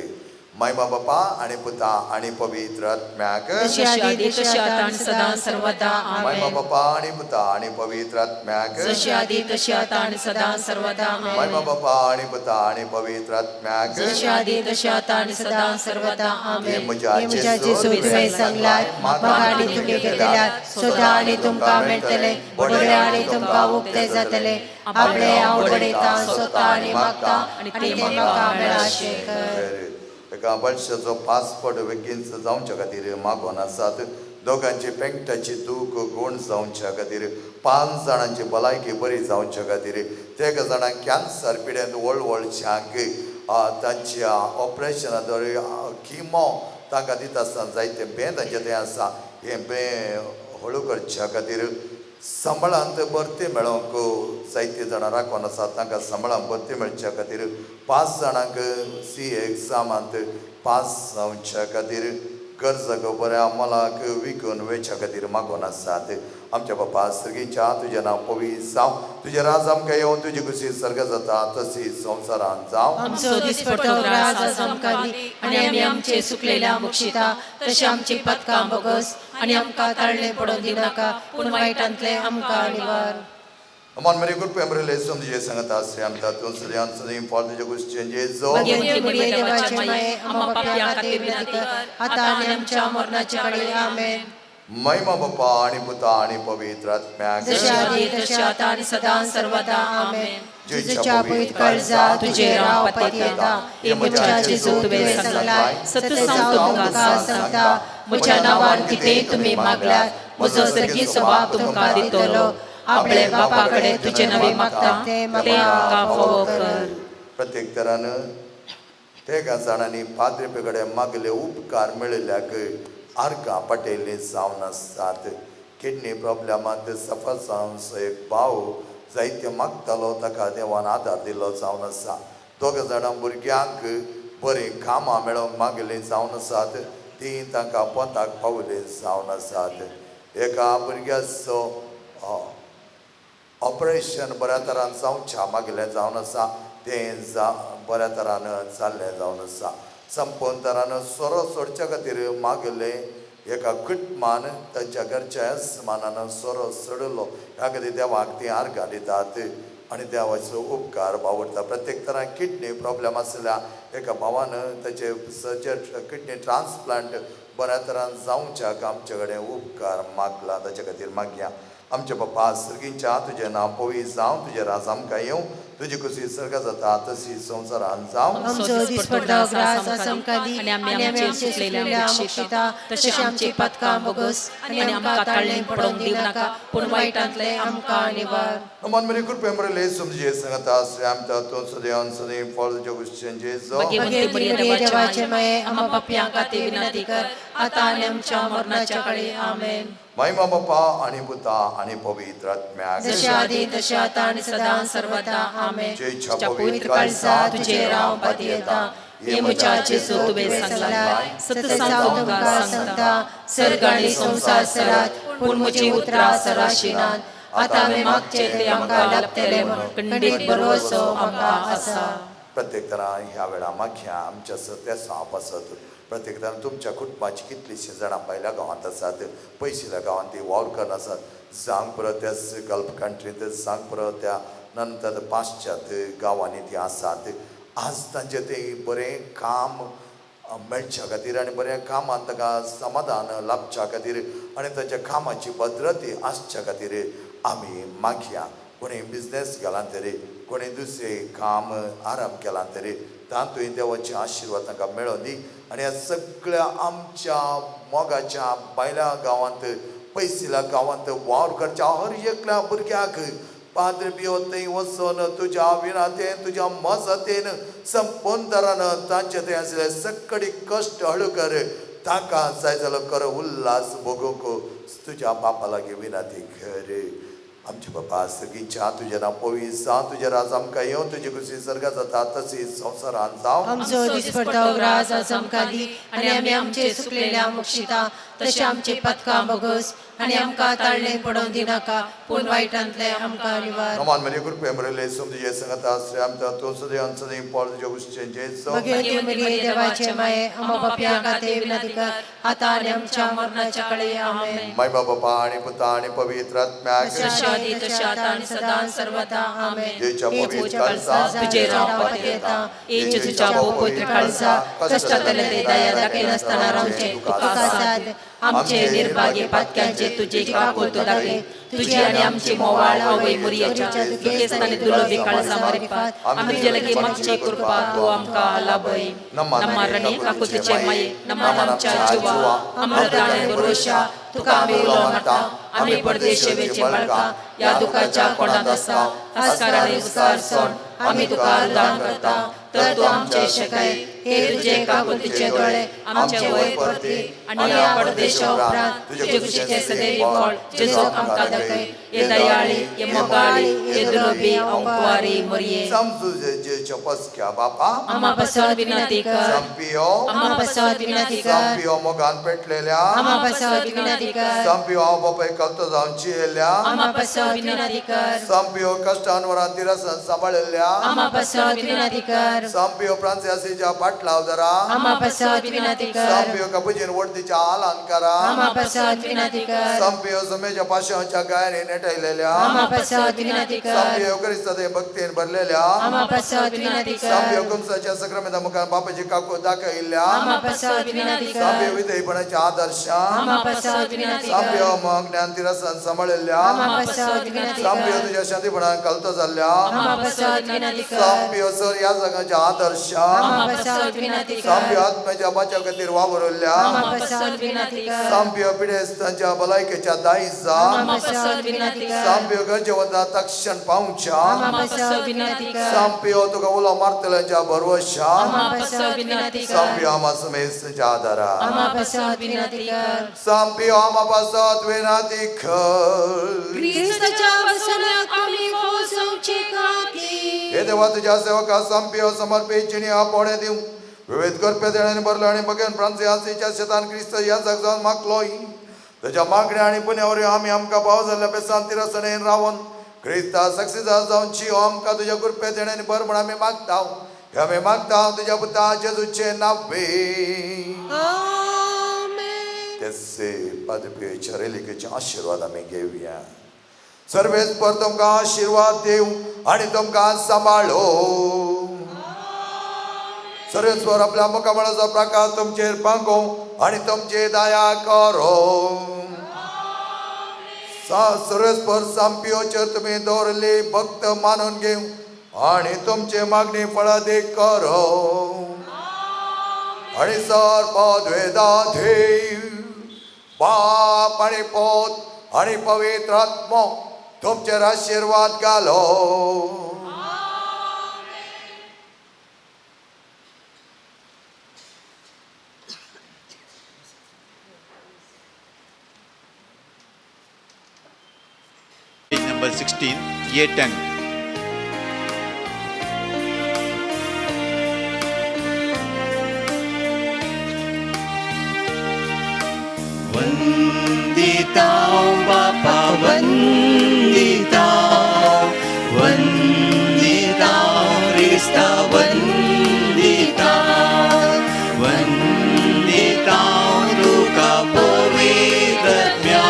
महिमा बापा आनी पुता आनी पवित्र आत्म्याक जशी आदी तशी आता आणि सदा सर्वदा महिमा आमेन बापा आनी पुता आनी पवित्र आत्म्याक जशी आदी तशी आता आणि सदा सर्वदा महिमा आमेन बापा आनी पुता आनी पवित्र आत्म्याक जशी आदी तशी आता आणि सदा सर्वदा आमेन म्हज्या जेजू तुवें सांगलां म्हाका आनी तुमी घेतल्यात सोदा आनी तुमकां मेळटले बडय आनी तुमकां उक्ते जातले आपले हांव बडयता सोदता आनी मागता आनी ते म्हाका मेळाशे कर एका वर्षाचो पासपोर्ट बेगीन जावच्या खातीर मागोन आसात दोगांची पेंगटाची दूख गूण जावच्या खातीर 5 जाणांची भलायकी बरी जावच्या खातीर ते जाणांक कॅन्सर पिड्यांत व्हडशांक तांच्या ऑपरेशनाद्वारे किमो तांकां दिता आसतना जायते बें तांचें तें आसा हें बें हळू करच्या खातीर सांबाळांत भरती मेळोवंक जायते जाणां राखून आसात तांकां सांबाळांत भरती मेळच्या खातीर 5 जाणांक सी एग्जामांत पास जावच्या खातीर कर्ज बऱ्या मोलाक विकून वेच्या खातीर मागोन आसात आमच्या बापा सर्गीच्या तुजें नांव पवित्र जावं तुजें राज आमकां येवन तुजी खुशी सर्ग जाता तशी संवसारांत जावं आमचो दिसपटो राज आसा आमकां दी आनी आमी आमचे सुकलेल्या मुक्षिता तशें आमची पथकां बोगस आनी आमकां ताळणे पडोवन दिनाका पूण वायटांतले आमकां निवार Amon Mary good pembre lesson je sangata sriam tatun sriam sriam for the question jezo Bhagwanti मरिये देवाचे माये आम्हा पाप्या खातीर विनंती कर आता आनी आमच्या मरणाचे कडेन आमेन महिमा बापा आणि पुता आणि पवित्र आत्म्याक जशी आदी तशी आता आणि सदा सर्वदा आमेन जेजूच्या पवित्र कर्जा तुझे राव पती येता हे म्हज्या जेजू तुवें सांगलां सत्य जावं तुमकां सांगता म्हज्या नांवान कितें तुमी मागल्यात म्हजो सर्गी सभाव तुमकां दितलो आपले बापा कडेन तुजे नवे मागता ते म्हाका फोव कर प्रत्येक तरान ते जाणांनी पाद्रेपे कडेन मागले उपकार मेळिल्ल्याक आर्गां पटयल्लीं जावन आसात किडनी प्रॉब्लेमांत सफर जावन एक भाव जायते मागतालो ताका देवान आदार दिलो जावन आसा दोग जाणां भुरग्यांक बरीं कामां मेळोवंक मागलीं जावन आसात तीं तांकां पोंताक पावलीं जावन आसात एका भुरग्याचो ऑपरेशन बऱ्या तरान जावच्या मागलें जावन आसा तें बऱ्या तरान जाल्लें जावन आसा संपूर्ण तरान सोरो सोडच्या खातीर मागलें एका कुटुंबान तांच्या घरच्या मानान सोरो सोडलो ह्या खातीर देवाक ती आर्गां दितात आनी देवाचो उपकार वावरता प्रत्येक तरान किडनी प्रॉब्लेम आसल्या एका भावान ताचे सर्जरी किडनी ट्रान्सप्लांट बऱ्या तरान जावच्या आमचे कडेन उपकार मागला ताचे खातीर मागया आमचे बापा सर्गीच्या तुजें नांव पवित्र जावं तुजें राज आमकां येवं तुजी खुशी सर्ग जाता तशी संवसारांत जावं आमचो दिसपडटो ग्रास आसा आमकां दी आनी आमी आमचे सुकलेल्या मुक्षिता तशें आमची पथकां बोगस आनी आमकां ताळणे पडोवन दिवं नाका पूण वायटांतले आमकां निवार Naman menikut pemrele sumje sangata sriam tatun sadian sadim for the joguschen jezo Bhagwanti मरिये देवाचे माये आम्हा पाप्या खातीर विनंती कर आता आनी आमच्या मरणाच्या कडेन आमेन महिमा बापा आणि पुता आणि पवित्र आत्म्याक जशी आदी तशी आता आणि सदा सर्वदा आमेन जयच्या पवित्र काळजा तुझे राव पाती येता ये मुचाचे सो तुबे सांगलाय सतसाव तुमका सांगता सर्ग आणि संसार सरात पूण मुची उतरा सराशिनात आता आम्ही मागचे ते आमका लाभतले म्हणून खंडीत भरवसो आमका आसा. प्रत्येक तरा ह्या वेळा माख्या आमच्या सत्या साप असत प्रत्येक तरा तुमच्या कुटुंबाची कितलीशी जाणां भायल्या गांवांत आसात पयशिल्या गांवांत ती वावर करन आसात सांग परत त्या गल्फ कंट्रींत सांग परत त्या नंतर पाश्चात्य गांवांनी ती आसात आज तांचे ते बरें काम मेळच्या खातीर आनी बरें कामांत ताका समाधान लाभच्या खातीर आनी ताच्या कामाची भद्रती आसच्या खातीर आमी मागया कोणी बिझनेस केला तरी कोणी दुसरे काम आराम केला तरी तातूंय देवाचे आशिर्वाद तांकां मेळोन दी आनी ह्या सगळ्या आमच्या मोगाच्या भायल्या गांवांत पयसिल्या गांवांत वावर करच्या हर एकल्या भुरग्याक पाद्र बियो थंय वचून तुज्या विनातेन तुज्या मजतेन संपूर्ण तरान तांचे थंय आसले सगळे कश्ट हळू कर ताका जाय जाल्यार कर उल्हास भोगूंक तुज्या बापा लागीं विनाती कर. आमचे बाबा सगळींच्या तुझे नांव पवित्र तुझे राज आमकां येवं तुजी खुशी सर्गात जाता तशीच संवसारांत जावं. आमचो दिसपडतो ग्रास आज आमकां दी आनी आमी आमचे सुकलेल्या मुक्षिता तशें आमचे पथकां बगस आनी आमकां ताळणे पडोवन दिनाका पूण वायटांतले आमकां निवार. नमान मेरे कृपे मरेले सोम तुजे संगत आश्रय आमचा तो सदैव सदैव पॉल तुजे कुशेंचे सो भगवती मरिये देवाचे माये आमो बापया खाते विनंती कर आता आनी आमच्या मरणाच्या कळे आमेन. माय बाबा आनी पुता आनी पवित्र आत्म्याक आदी तशा आता आणि सदा सर्वदा आमेन. जेच्या हे पवित्र काळजा काळजा तुझे राव पाती येता ये तुझ्या पवित्र काळजा कष्टातले ते दया दाखय नसताना रावचे तुका साथ आमचे निर्भाग्य पातक्यांचे तुझे काकोत दागे तुझी आणि आमची मोवाळ आवय मुरयेच्या दुखेस्तानी दुलोभी काळजा मारिपात आमी जलगी मागची कृपा तू आमकां लाभय. नम्मा रणी काकुतीचे माये नम्मा आमच्या जिवा अमृता आणि भरोशा तुका आमी उलोवं नाटा आमी परदेशी वेचे बाळका या दुखाच्या कोणात आसा आस्कार आणि उस्कार सोड आमी तुका दान करता तर तू आमचे शकय हे तुझे काकुतीचे दोळे आमचे वयर परती आणि या परदेशा उपरांत तुझे खुशीचे सदैव फळ जेजो आमकां दाखय ये दयाळी ये मोगाळी ये दुलोभी अंकुवारी मरिये. समजू जेच्या पसक्या बापा आम्हा बसवत विनंती कर संपियो आम्हा बसवत विनंती कर संपियो मोगान पेटलेल्या आम्हा बसवत विनंती कर संपियो हांव बापाय कलतो जावची येयल्या आम्हा बसवत विनंती कर संपियो कष्टांवरां तिरसन सांबाळिल्ल्या आम्हा बसवत विनंती कर संपियो फ्रांसिसाच्या पाटलाव जरा आम्हा बसवत विनंती कर संपियो कपुजीन वडतीच्या आलान करा आम्हा बसवत विनंती कर संपियो समेच्या पाशांच्या गायनी नेटयलेल्या आम्हा बसवत विनंती कर संपियो क्रिस्ताचे भक्तीन भरलेल्या आम्हा बसवत विनंती संपियो कर कुमसाच्या सक्रामेता मुखार बापाची काकू दाखयिल्ल्या आम्हा बसवत विनंती संपियो कर विधेयपणाच्या आदर्श आम्हा बसवत विनंती संपियो कर मग ज्ञान तिरसन सांबाळिल्ल्या आम्हा बसवत विनंती संपियो कर तुझ्या शांतीपणान कलतो जाल्ल्या आम्हा बसवत विनंती कर संपियो सर या जगाच्या आदर्श आम्हा बसवत विनंती कर संपियो आत्म्याच्या बाच्या खातीर वावरल्या आम्हा बसवत विनंती कर संपियो पिडेस्तांच्या भलायकेच्या दायजा आम्हा बसवत विनंती कर संपियो गरजेवंता तक्षण पावच्या आम्हा बसवत विनंती कर संपियो तुका उलो मारतल्यांच्या भरवशा आम्हा बसवत विनंती कर संपियो आमा समेस्तच्या आदारा आम्हा बसवत विनंती कर संपियो आमा पासत विनाती कर ख्रिस्ताच्या वचनाक आमी पोसवचे खातीर हे देवा तुझ्या सेवका संपियो समर्पित जिणी आपण दिव विविध करपे देण्याने भरलो आणि मगन फ्रांसिसाच्या शेतान क्रिस्त या जग जावन मागलोय तुझ्या मागण्या आणि पुण्यावर आमी आमकां भाव जाल्ल्या बेसान तिरसणेन रावन क्रिस्ता सक्सेस जावची आमकां तुझ्या कृपे देण्याने भर म्हण आमी मागता हे आमी मागता तुझ्या पुता जेजूचे नावे आमेन. त्याचे पदवीच्या रेलिकेचे आशीर्वाद आमी घेवया. सर्वेस्पर तुमकां आशीर्वाद देव आणि तुमकां सांबाळो. सर्वेस्वर आपल्या मुखामळाचो प्रकाश तुमचेर पांगो आणि तुमचे दया करो. सर्वेस्पर संपियोचेर तुमी दवरली भक्त मानून घेव आणि तुमचे मागणी फळा दे करो. आणि सर्वद्वेदा देव बाप आणि पोत आणि पवित्र आत्मा तुमचेर आशीर्वाद घालो. Page number 16, A10. वंदितां तुका पवित्रात्म्या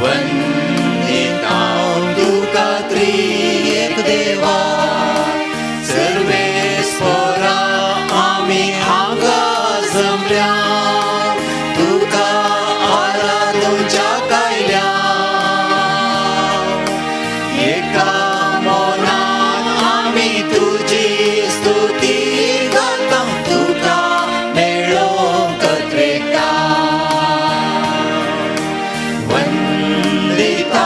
वंदितां तुका त्रिएक देवा सर्वेस्परा आमी हांगा जमल्या तुका आराधूच्या कायल्या एका मौनान आमी तुजी स्तुती गाता तुका मेळोंक त्रेता वंदितां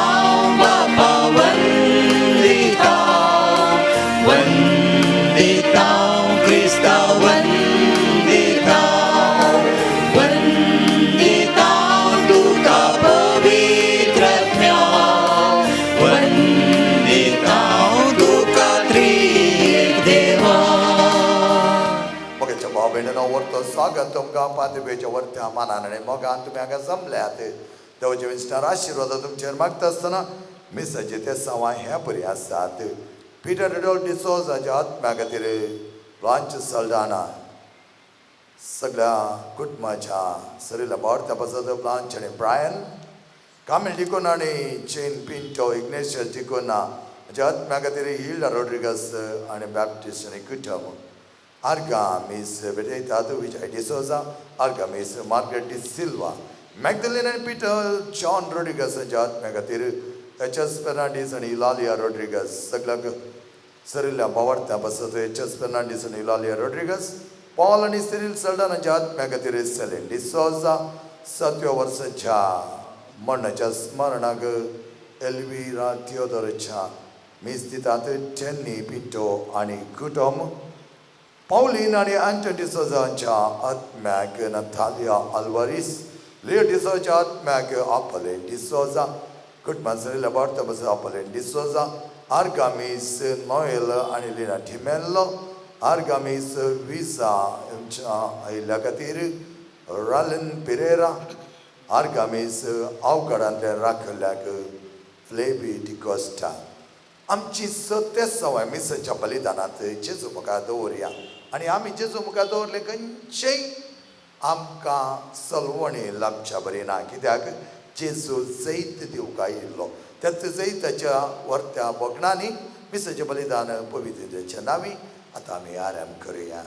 बापा वंदितां क्रिस्ता वंदितां तुका पवित्रात्म्या वंदितां तुका त्रिएक देवा. मोगाच्या भाव भयणीनो वरतो स्वागत तुमकां पांचवेच्या वर्त्या मानान आनी मोगान तुमी हांगा जमल्यात देवाचे विस्तार आशिर्वाद तुमचेर मागता आसतना मिसाचे ते सवाय हे बरी आसात. पीटर रिडोल्फ डिसोजाच्या आत्म्या खातीर लॉन्च सल्डाना सगळ्या कुटुंबाच्या सरीला वाडत्या पासत लॉन्च आनी ब्रायन कामिल डिकोन आनी चेन पिंटो इग्नेशियस डिकोना हाच्या आत्म्या खातीर हिल्डा रोड्रिगस आनी बॅप्टिस्ट आनी कुटुंब आर्गा मिस बेटयतात विजय डिसोजा आर्गा मिस मार्गरेट डी सिल्वा मॅग्दलेन आनी पीटर जॉन रोड्रिगस हाच्या आत्म्या खातीर एच.एस. फेर्नांडीस आनी इलालिया रोड्रिगस सगळ्याक सरिल्ल्या वावरत्या पासत एच.एस. फेर्नांडीस आनी इलालिया रोड्रिगस पॉल आनी सिरिल सल्डान हाच्या आत्म्या खातीर सेलेन डिसोजा 7व्या वर्साच्या मरणाच्या स्मरणाक एल्विरा थियोदोरच्या मीस दितात टेन्नी पिंटो आनी कुटुंब पौलीन आनी आंटो डिसोजाच्या आत्म्याक नतालिया आल्वारीस लिओ डिसोजाच्या आत्म्याक आपोले डिसोजा कुटुंबान सरिल्ल्या वाडत्या पासत आपोलेन डिसोजा आर्गामीस नोएल आनी लिना टिमेल्लो आर्गामीस विसा हेंच्या आयिल्ल्या खातीर रालन पेरेरा आर्गामीस अवघडांतल्या राखल्याक फ्लेबी डिकोस्टा आमची सत्य सवय मिसाच्या बलिदानांत जेजू मुखार दवरया आनी आमी जेजू मुखार दवरले खंयचेय आमकां सलवणी लाभच्या बरी ना कित्याक जेजू जैत दिवंक आयिल्लो त्याच जैताच्या वर्त्या बोगणांनी मिसाचें बलिदान पवित्रतेच्या नांवी आतां आमी आराम करुया.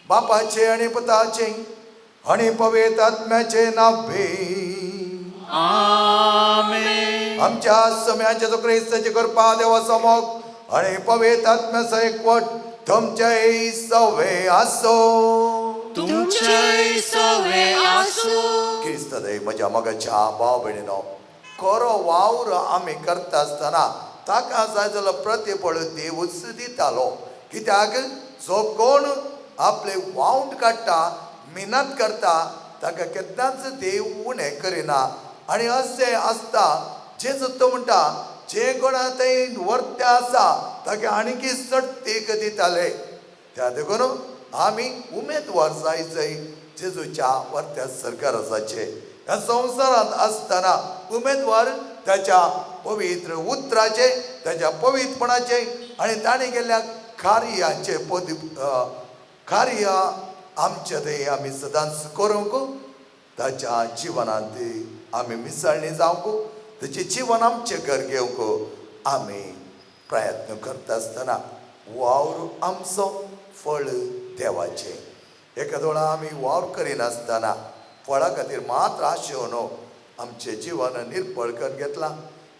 बापाचे आनी पुताचे आनी पवित्र आत्म्याचे नांवे आमेन. आमच्या सम्याचे जो क्रिस्ताची कृपा देवाचो मोग आनी पवित्र आत्म्याचो एकवट तुमचेय सवे आसो. तुमचेय सवे आसूं. क्रिस्त देव म्हज्या मोगाच्या भाव भयणीनो खरो वावर आमी करता आसतना ताका जाय जाल्यार प्रतिफळ देवूच दितालो कित्याक जो कोण आपले वावंट काडटा मेहनत करता ताका केन्नाच देव उणें करिना आनी अशें आसता जेजू तो म्हणटा जे कोण थंय वर्त्या आसा ताका आनीक चड तेग दिताले त्या देखून आमी उमेदवार जाय जेजूच्या वर्त्या सरकाराचे ह्या संवसारांत आसतना उमेदवार त्याच्या पवित्र उतराचे त्याच्या पवित्रपणाचे आनी ताणें केल्ल्या कार्याचे कार्य आमचे थंय आमी सदांच करूंक ताच्या जिवनांत आमी मिसळणी जावंक ताचें जीवन आमचें घर घेवंक आमी प्रयत्न करता आसतना वावर आमचो फळ देवाचें. एका वेळा आमी वावर करिनासतना फळा खातीर मात्र आशेवन आमचें जीवन निर्फळ करून घेतलां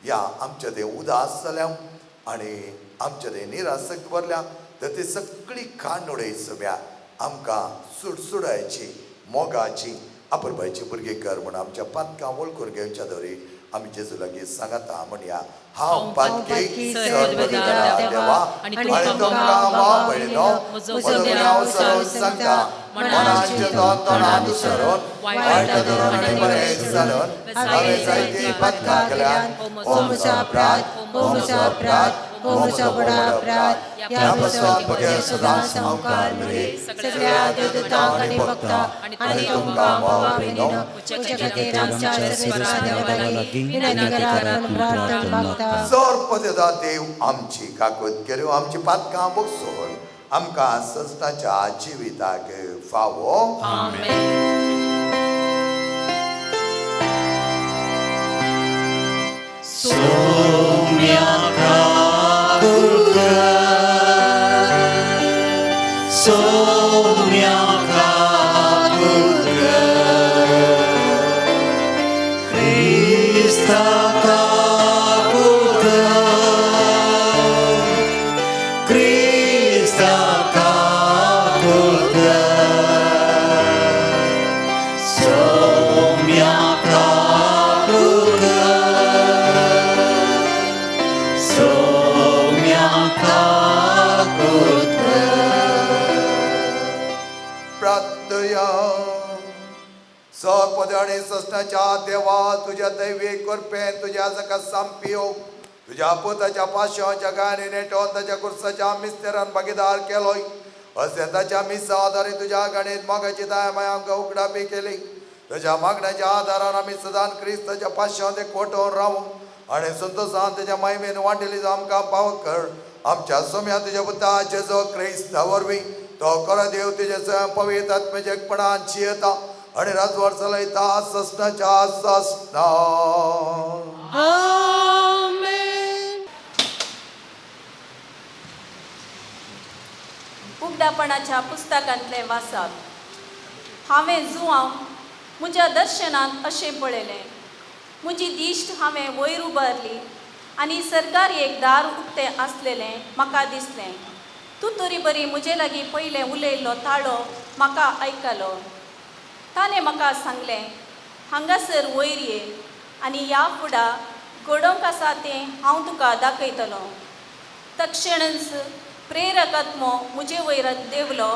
या आमचें तें उदास जाल्या आनी आमचें तें निरासक्त भरल्या तर ती सगळी खाण उडय सगळ्या आमकां सुडसुडायची मोगाची अपुरबायची भुरगीं कर म्हूण आमच्या पातकां वळखून घेवच्या दवरी आमी जेजू लागीं सांगता म्हणया हांव पातकी देवा आनी तुमकां भाव भयणीनो म्हजो नांव सरळ सांगता मनाचे तोंडान सरून वायट धरून आनी बरें जाणून हांवें जायतीं पातकां केल्यात हो म्हजो अपराध हो म्हजो अपराध हो म्हजो बडो अपराध ह्या पासून बगे सदांच संवकार मेरेन सगळ्या देवदूतांक आनी भक्तांक आनी तुमकां भाव भयणीनो म्हजे खातीर आमच्या सगळ्या देवा लागीं विनंती करात म्हूण प्रार्थना मागता. जोर पदेदा देव आमची काकूत केल्यो आमची पातकां बगसून आमकां सजनाच्या जिविताक फावो. आमेन. सपद आणि ससनाच्या देवा तुझ्या दैविक कृपेन तुझ्या जगा संपियो तुझ्या पुताच्या पाशा जगाने नेटोन त्याच्या कुर्साच्या मिस्तेरान भागीदार केलोय असे त्याच्या मिसा आधारे तुझ्या गणित मागाची दयामय आमका उघडापी केली तुझ्या मागण्याच्या आधारान आम्ही सदान ख्रिस्ताच्या पाशामध्ये कोटवून राहू आणि संतोषान त्याच्या महिमेन वाटेली आमका पावक कर आमच्या सोम्या तुझ्या पुता जेजो ख्रिस्तावरवी तो कर देव तुझ्या पवित्र आत्मजगपणाची येता आणि राजवार चलयता ससनाच्या ससना उगडापणाच्या पुस्तकांतले वाचप हांवें जुआंव म्हज्या दर्शनांत अशें पळयलें म्हजी दिश्ट हांवें वयर उबारली आनी सरकार एक दार उक्तें आसलेलें म्हाका दिसलें तूं तरी बरी म्हजे लागीं पयलें उलयल्लो ताळो म्हाका आयकलो ताणें म्हाका सांगलें हांगासर वयर ये आनी ह्या फुडा घडोवंक आसा तें हांव तुका दाखयतलो तक्षणच प्रेरक आत्मो म्हजे वयर देवलो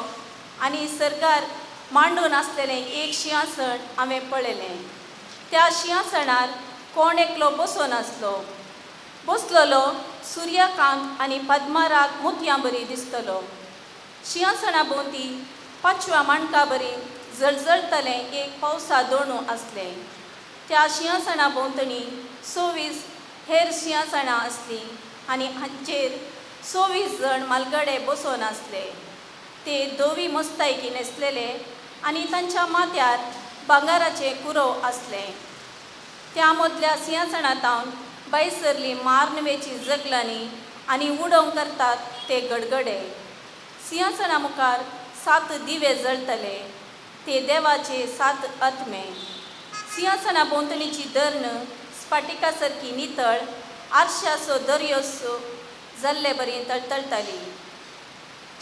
आनी सरकार मांडून आसलेलें एक सिंहासन हांवें पळयलें त्या सिंहासनार कोण एकलो बसून आसलो बसलेलो सुर्यकांत आनी पद्माराग मोतयां बरी दिसतलो सिंहासना भोंवती 5व्या मांडका बरी जळजळतलें एक पावसा दोणू आसलें त्या सिंहासना भोंवतणी 26 हेर सिंहासनां आसलीं आनी हांचेर 26 जण मालगडे बसून आसले ते दोवी मस्तायकी न्हेसलेले आनी तांच्या माथ्यार भांगाराचे कुरव आसले त्या मदल्या सिंहासनांतावन भायर सरली मारनवेची जगलांनी आनी उडोवंक करतात ते गडगडे सिंहासना मुखार 7 दिवे जळटले ते देवाचे 7 आत्मे सिंहासना भोंवतणीची धर्ण स्फटिका सारकी नितळ आरशाचो दर्योसो जाल्ले बरी तळतळटाली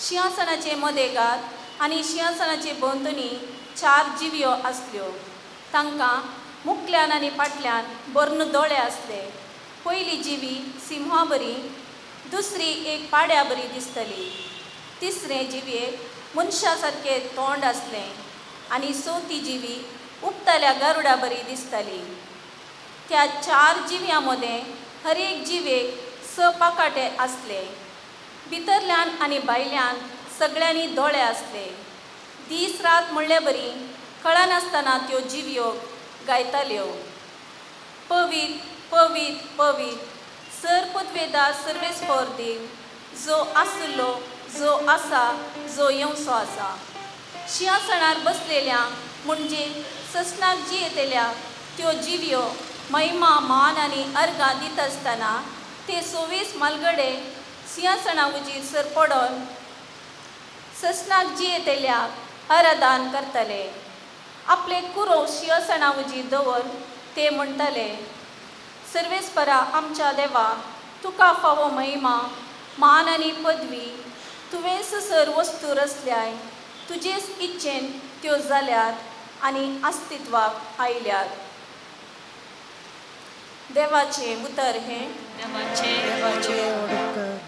सिंहासनाचे मदेगात आनी सिंहासनाचे भोंवतणी 4 जिव्यो आसल्यो तांकां मुखल्यान आनी फाटल्यान बर्ण दोळे आसले पयली जिवी सिंहा बरी दुसरी एक पाड्या बरी दिसतली तिसरे जिवेक मनशा सारके तोंड आसलें आनी चवथी जिवी उबतल्या गरुडा बरी दिसतली त्या 4 जिव्यां मदें हर एक जिवेक 6 पाकाटे आसले भितरल्यान आनी भायल्यान सगळ्यांनी दोळे आसले दीस रात म्हणले बरी कळनासतना त्यो जिव्यो गायताल्यो पवित्र पवित्र पवित्र सर्पद्वेदार सर्वेस्पर देव जो आसलो जो आसा जो येवचो आसा सिंहासनार बसलेल्या म्हणजे ससनाक जी येतल्या त्यो जिव्यो महिमा मान आनी अर्गां दित आसतना ते 26 मालगडे सिंहासना उजीर सर पडोन ससनाक जी येतल्याक आराधन करतले आपले कुरो सिंहासना उजीर दवर ते म्हणटले सर्वेस्परा आमच्या देवा तुका फावो महिमा मान आनी पदवी तुवेंच सर वस्तू रचल्याय तुजेच इच्छेन त्यो जाल्यात आनी अस्तित्वाक आयल्यात देवाचे उतर हे देवाचे ओडकर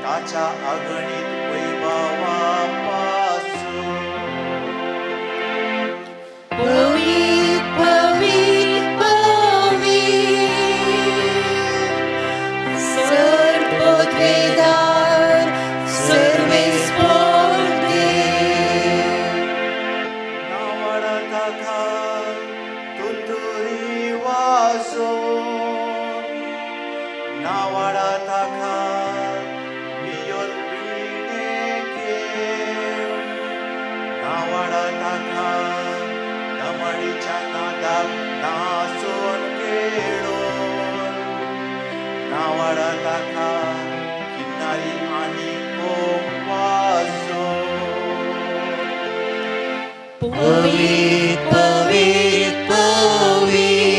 ताच्या अगणित वैभवापासून सर्वोद्वेदार सर्वेस्पोर देव ताका दमडीच्या नादाक नाचून खेळून नावाडा ताका किन्नारी आनी वाजून पवित्र पवित्र पवित्र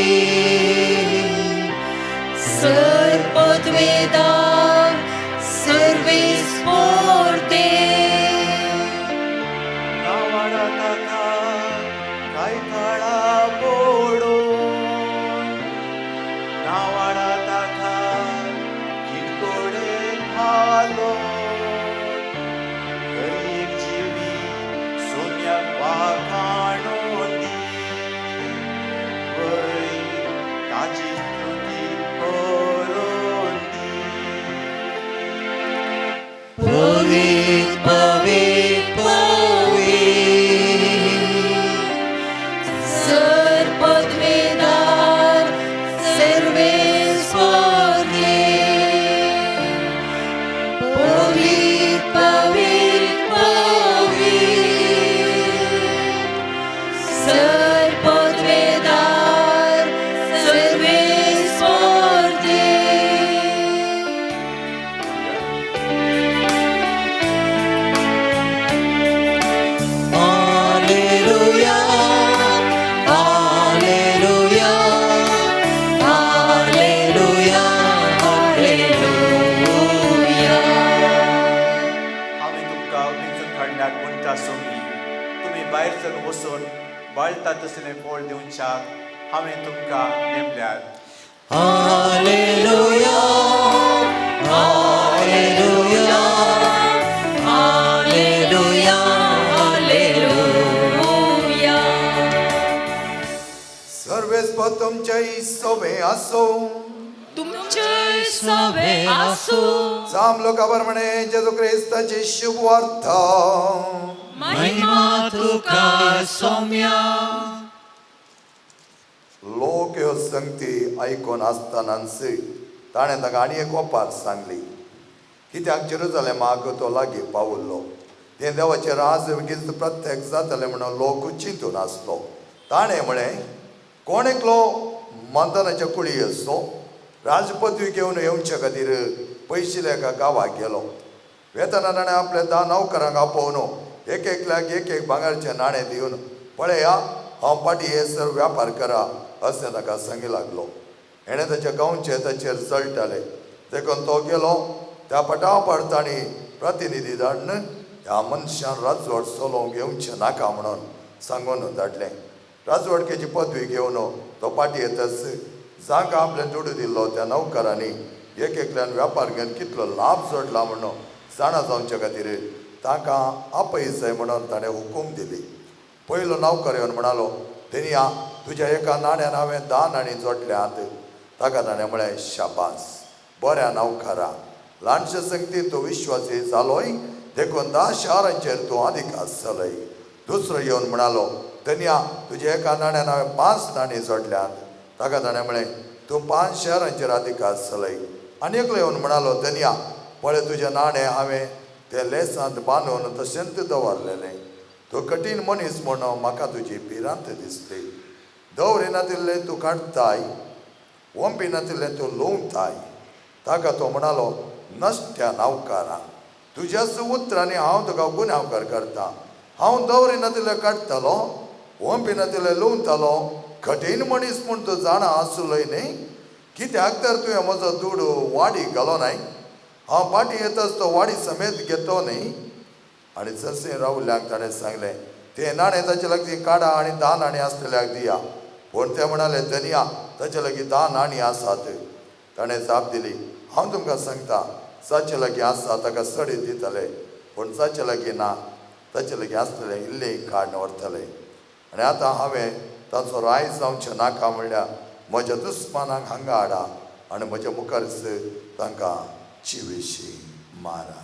सर्वोद्वेदां सर्वेस्फोर्ते नावाडा ताका कायताळा बोडून नावाडा ताका किडकोडे घालून गरीब जिवी सोन्याक वाखाणून दी वै ताची स्तुती करून दी पवित्र पवित्र पवित्र सर्वोद्वेदां सर्वेस्फोर्ते पवित्र पवित्र पवित्र सर्वोद्वेदां सर्वेस्फोर्ते Alleluia, Alleluia, Alleluia, Alleluia. हांवें तुमकां वेंचून काडल्यात म्हणटा सोमी तुमी भायर सर वचून वाळटा तसलें फळ दिवच्याक हांवें तुमकां नेमल्यात Alleluia, Alleluia, Alleluia, Alleluia. सर्वेस्पर तुमचे सोबे असो तुमचे सवे आसो जाम लोकांवर म्हणे जेजू क्रिस्ताची शुभ वार्ता महिमा तुका सौम्या. लोक ह्यो संगती ऐकून आसतनाच ताणें ताका आनी एक ओपार सांगली कित्याक जेरुसलेमाक तो लागीं पावुल्लो तें देवाचें राज बेगीन प्रत्येक जातलें म्हणून लोक चिंतून आसलो ताणें म्हळें कोण एकलो मंथनाच्या कुळी असो राजपदवी घेवन येवचे खातीर पयशिल्या एका गांवाक गेलो वेतना ताणें आपल्या 10 नौकरांक आपोवन एक एकल्याक एक एक भांगराचें नाणें दिवन पळया हांव फाटीं येसर व्यापार करा अशें ताका सांगी लागलो हेणें ताच्या गांवचे ताचेर जळटाले देखून तो गेलो त्या पटापट तांणी प्रतिनिधी धाडून ह्या मनशान राजवट चलोवंक येवचें नाका म्हणून सांगून धाडलें राजवटकेची पदवी घेवन तो फाटीं येतच जाका आपलें जोडू दिल्लो त्या नौकरांनी एक एकल्यान व्यापार घेवन कितलो लाभ जोडला म्हणून जाणा जावचे खातीर ताका आपयस जाय म्हणून ताणें हुकूम दिली पयलो नौकर येवन म्हणालो तेनी तुज्या एका नाण्यान हांवें 10 नाणी जोडल्यात ताका ताणें म्हळें शाबास बऱ्या नौकरा ल्हानशे संगतीन तूं विश्वासी जालोय देखून 10 शारांचेर तूं अधिकार चलय दुसरो येवन म्हणालो तेनी तुज्या एका नाण्यान हांवें 5 नाणी जोडल्यात ताका ताणें म्हळें तूं 5 शहरांचेर अधिकार चलय आनी एकलो येवन म्हणालो तेनी पळय तुजें नाणें हांवें ते लेसांत बांदून तशेंच दवरलेलें तूं कठीण मनीस म्हणून म्हाका तुजी भिरांत दिसली दवरिनातिल्लें तूं काडताय वंपिनातिल्लें तूं लुंवताय ताका तो म्हणालो नश्ट्या नौकारा तुज्याच उतरांनी हांव तुका गुन्यांवकार करता हांव दवरिनातिल्लें काडटलो वंपिनातिल्लें लुंवतालो कठीण मनीस म्हूण तूं जाणा आसलोय न्ही कित्याक तर तुवें म्हजो दूड वाडी घालो नाय हांव फाटीं येताच तो वाडी समेत घेतो न्ही आनी चर्से राहुल्यांक ताणें सांगलें तें नाणें ताचे लागीं काडा आनी 10 नाणीं आसलेल्याक दिया पूण ते म्हणाले तेनी ताचे लागीं 10 नाणीं आसात ताणें जाप दिली हांव तुमकां सांगता जाचे लागीं आसा ताका सडी दितले पूण जाचे लागीं ना ताचे लागीं आसलेलें इल्लें काडून व्हरतले आनी आतां हांवें ताचो राय जावचें नाका म्हणल्यार म्हज्या दुस्मानाक हांगा हाडा आनी म्हज्या मुखारच तांकां चिवेशी मारा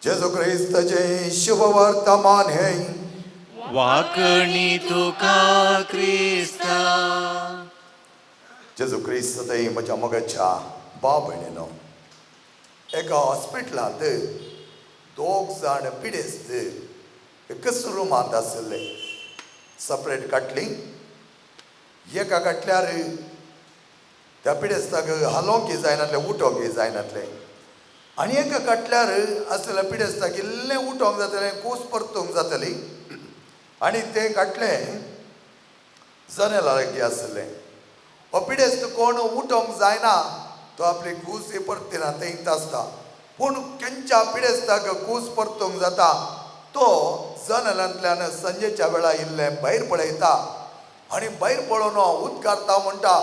जेजू क्रिस्ताचे शुभ वर्तमान हे वाकणी तुका क्रिस्ता. जेजू क्रिस्त म्हज्या मोगाच्या भाव भयणीनो एका हॉस्पिटलांत 2 जाण पिडेस्त एकच रुमांत आसले सेपरेट काटली एका काटल्यार त्या पिडेस्ताक हालोवंक जायनासले उठोवंक जायनासले आनी एका काटल्यार आसलेल्या पिडेस्ताक इल्लें उठोवंक जातालें कूस परतूंक जाताली आनी तें काटलें जनेला लागीं आसलें हो पिडेस्त कोण उठोवंक जायना तो आपली कूस परतिना तेंत आसता पूण खंयच्या पिडेस्ताक कूस परतूंक जाता तो जनेलांतल्यान संजेच्या वेळा इल्लें भायर पळयता आनी भायर पळोवन उदकारता म्हणटा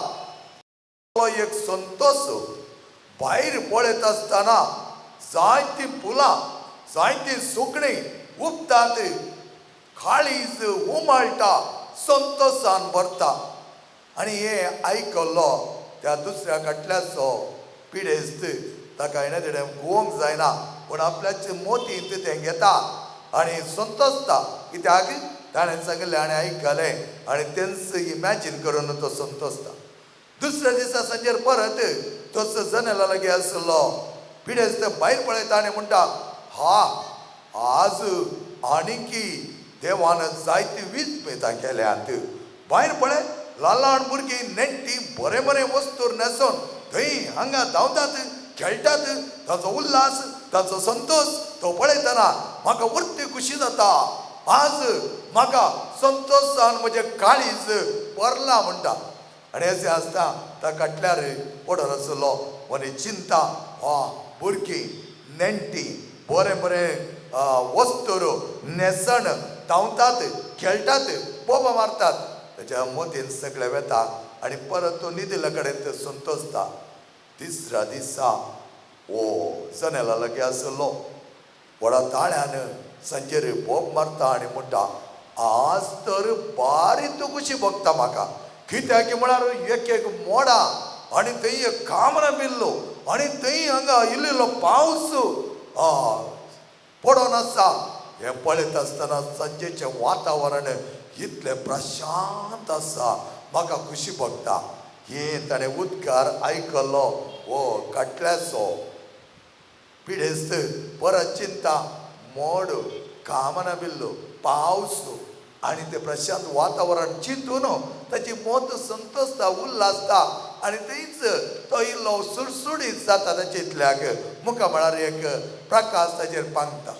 एक संतोष भायर पळयत आसतना जायतीं फुलां जायतीं सुकणीं उबतात काळीज उमाळटा संतोशान भरता आनी हें आयकल्लो त्या दुसऱ्या काटल्याचो पिडेस्त ताका हेणें तेणें गोवंक जायना पूण आपल्याचे मोतींत तें घेता आनी संतोसता कित्याक ताणें सांगलें आनी आयकलें आनी तेंच इमॅजीन करून तो संतोसता दुसऱ्या दिसा सांजेर परत तोच जनेला लागीं आसलो पिडेस्त भायर पळयता आनी म्हणटा हा आज आनीकी देवान जायती विस्मेतां केल्यात भायर पळय ल्हान ल्हान भुरगीं नेण्टीं बरें बरें वस्तूर न्हेसोन थंय हांगा धांवतात खेळटात ताचो उल्हास ताचो संतोष तो पळयतना म्हाका उरती खुशी जाता आज म्हाका संतोशान म्हजें काळीज भरलां म्हणटा आनी अशें आसता त्या काटल्यार पडोन आसलो म्हणी चिंता भुरगीं नेण्टीं बरें बरें वस्तूर न्हेसण धांवतात खेळटात बोबा मारतात ताच्या मोतीन सगळें वेता आनी परत तो न्हिदिल्ले कडेन तो संतोसता तिसऱ्या दिसा जनेला लागीं आसलो व्हडा ताळ्यान सांजेर बोब मारता आनी म्हणटा आज तर बारीक खुशी भोगता म्हाका कित्याक म्हळ्यार एक एक मोडा आनी थंय एक कामरां बिल्लो आनी थंय हांगा इल्लो पावस पडोन आसा हें पळयत आसतना संजेचें वातावरण इतलें प्रशांत आसा म्हाका खुशी भोगता हें ताणें उद्गार आयकलो काटल्याचो पिडेस्त परत चिंता मोड कामना बिल्लो पावस आनी तें प्रशांत वातावरण चिंतून ताची मोत संतोसता उल्हासता आनी थंयच तो इल्लो सुडसुडीत जाता ताचेंतल्याक मुखार म्हळ्यार एक प्रकाश ताचेर पांगता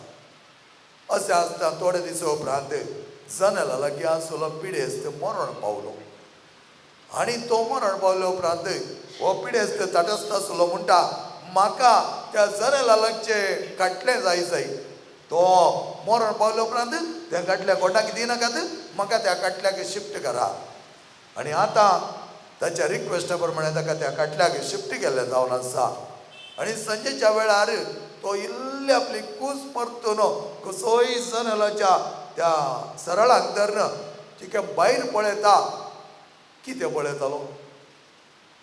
अशें आसता थोडे दीस उपरांत जनेला लागीं आसलो पिडेस्त मरण पावलो आनी तो मरण पावले उपरांत हो पिडेस्त तटस्थ आसलो म्हणटा म्हाका त्या जनेला लागचे काटलें जाय तो मरण पावले उपरांत त्या काटल्या कोणाक दिनाकात म्हाका त्या काटल्याक शिफ्ट करा आनी आतां ताच्या रिक्वेस्टा प्रमाणे ताका त्या काटल्याक शिफ्ट केल्लें जावन आसा आनी संजेच्या वेळार तो इल्ली आपली कूस परतून कसोय जनेलाच्या त्या सरळाक धरन तिका भायर पळयता कितें पळयतालो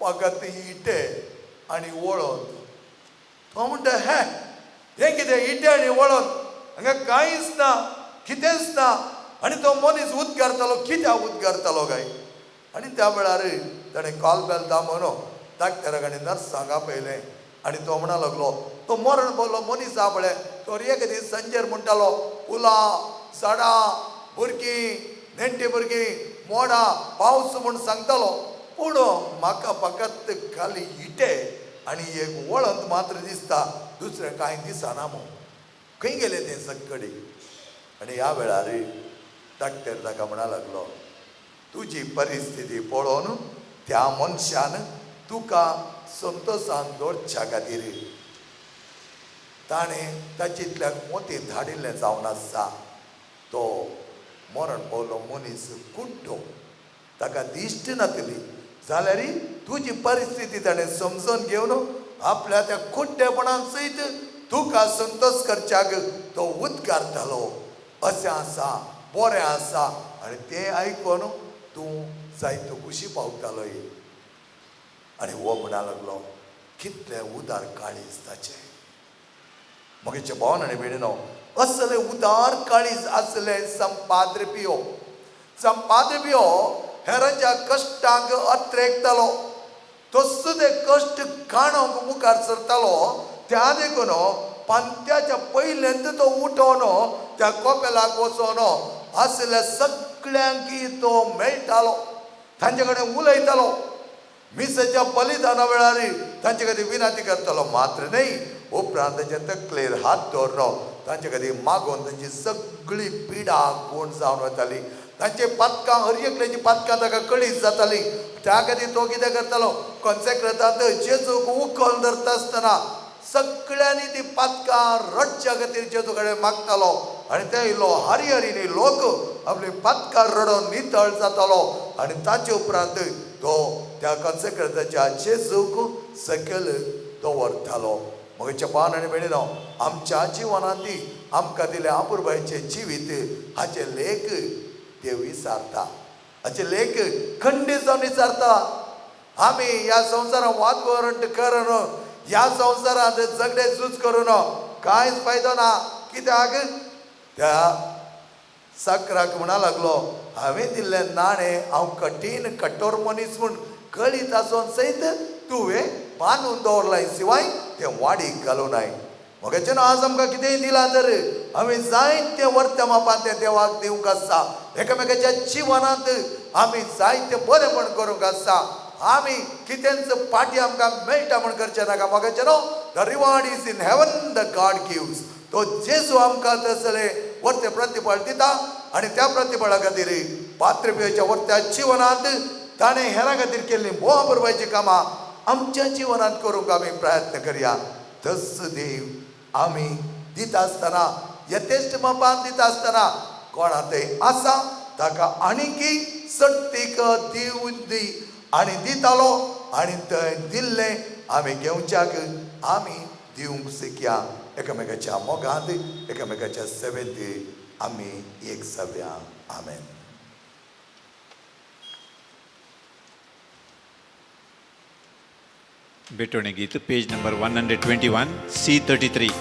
फकत इटे आनी वळोन तो म्हणटा हें कितें इटे आनी वळोन हांगा कांयच ना कितेंच ना आनी तो मनीस उद्गारतालो कित्याक उद्गारतालो काय आनी त्या वेळार ताणें कॉल बेल दामून धाकट्याक आनी नर्सांक आपयलें आनी तो म्हणा लागलो तो मरण पावलो मनीस आहा पळय तो एक दीस संजेर म्हणटालो फुलां झाडां भुरगीं नेण्टीं भुरगीं मोडां पावस म्हूण सांगतालो पूण म्हाका फकत खाली इटे आनी एक वळंत मात्र दिसता दुसरें कांय दिसना मो खंय गेलें तें सगळे आनी ह्या वेळार धाकटेर ताका म्हणा लागलो तुजी परिस्थिती पळोवन त्या मनशान तुका संतोशान दवरच्या खातीर ताणें ताचेंतल्यान मोतीन धाडिल्लें जावन आसा तो मरण पावलो मनीस कुड्डो ताका दिश्ट नातली जाल्यार तुजी परिस्थिती ताणें समजून घेवन आपल्या त्या कुड्डेपणां सयत तुका संतोश करच्याक तो उद्गारतालो अशें आसा बरें आसा आनी तें आयकून तूं जायतो खुशी पावतालोय आनी हो म्हणा लागलो कितलें उदार काळीज ताचें मगेचे भावन आनी भयणीनो असलें उदार काळीज आसलें संपाद्र पियो हेरांच्या कश्टांक अत्रेकतालो तो सुद्दां कश्ट काणोंक मुखार सरतालो त्या देखून पंत्याच्या पहिल्यांदा तो उठोनो त्या कोपेलाक वचोनो असल्या सगळ्यांकी तो मेळटालो, तांचे कडेन उलयतालो, मिसेच्या बलिदाना वेळार तांचे कधी विनंती करतालो. मात्र नाही, उपरांत तांचे तकलेर हात दवरलो, तांचे कधी मागून तांची सगळी पिडा कोण जावन वताली. तांचे पातकां हर एकल्याची पातकां ताका कळीत जाताली. त्या खातीर तो कितें करतालो, कॉन्सेक्रेटांत जेजूक उखल धरता आसतना सगळ्यांनी ती पातकां रडच्या खातीर जेजू कडेन मागतालो. आनी ते इल्लो हारी हारीनी लोक आपली पातकां रडोन नितळ जातालो. आनी ताचे उपरांत तो त्या कॉन्सेक्रेटाच्या जेजूक सकयल दवरतालो. म्हज्या पान आनी भयणीनो, आमच्या जिवनांत आमकां दिले अपुरबायेचे जिवीत हाचे लेख देव विचारता, हाचे लेख खंडीत जावन विचारता. आमी ह्या संवसारांत वादवरंट करून, ह्या संवसारांत झगडे झूज करून कांयच फायदो ना. कित्याक त्या साकराक म्हणा लागलो, हांवें दिल्लें नाणें हांव कठीण कठोर मनीस म्हूण कळीत आसून सयत तुवें बांदून दवरलाय, शिवाय तें वाडीक घालूनाय. मगेचे न्हू आज आमकां कितेंय दिलां तर आमी जायते वर्त्या मापान तें देवाक दिवंक आसता. एकामेकाच्या जिवनांत आमी जायते बरेपण करूंक आसता. आमी कितेंच पाटी आमकां मेळटा म्हण करचें नाका. मगेचे न्हू, the reward is in heaven the God gives. तो जेजू आमकां तसले वर्ते प्रतिफळ दिता. आनी त्या प्रतिफळा खातीर पात्रपेच्या वर्त्या जिवनांत ताणें हेरां खातीर केल्लीं मोह बरोवपाची कामां आमच्या जिवनांत करूंक आमी प्रयत्न करया. तस देव आमी दिता आसतना, यथेश्ट मापान दिता आसतना कोणा थंय आसा ताका आनीकी सट्टीक दिवून दी आनी दितालो. आनी थंय दिल्लें आमी घेवच्याक आमी दिवंक शिकया. एकामेकाच्या मोगांत, एकामेकाच्या सेवेंत आमी एक जावया. आमेन. बेटोणे गीत पेज नंबर 121 C33.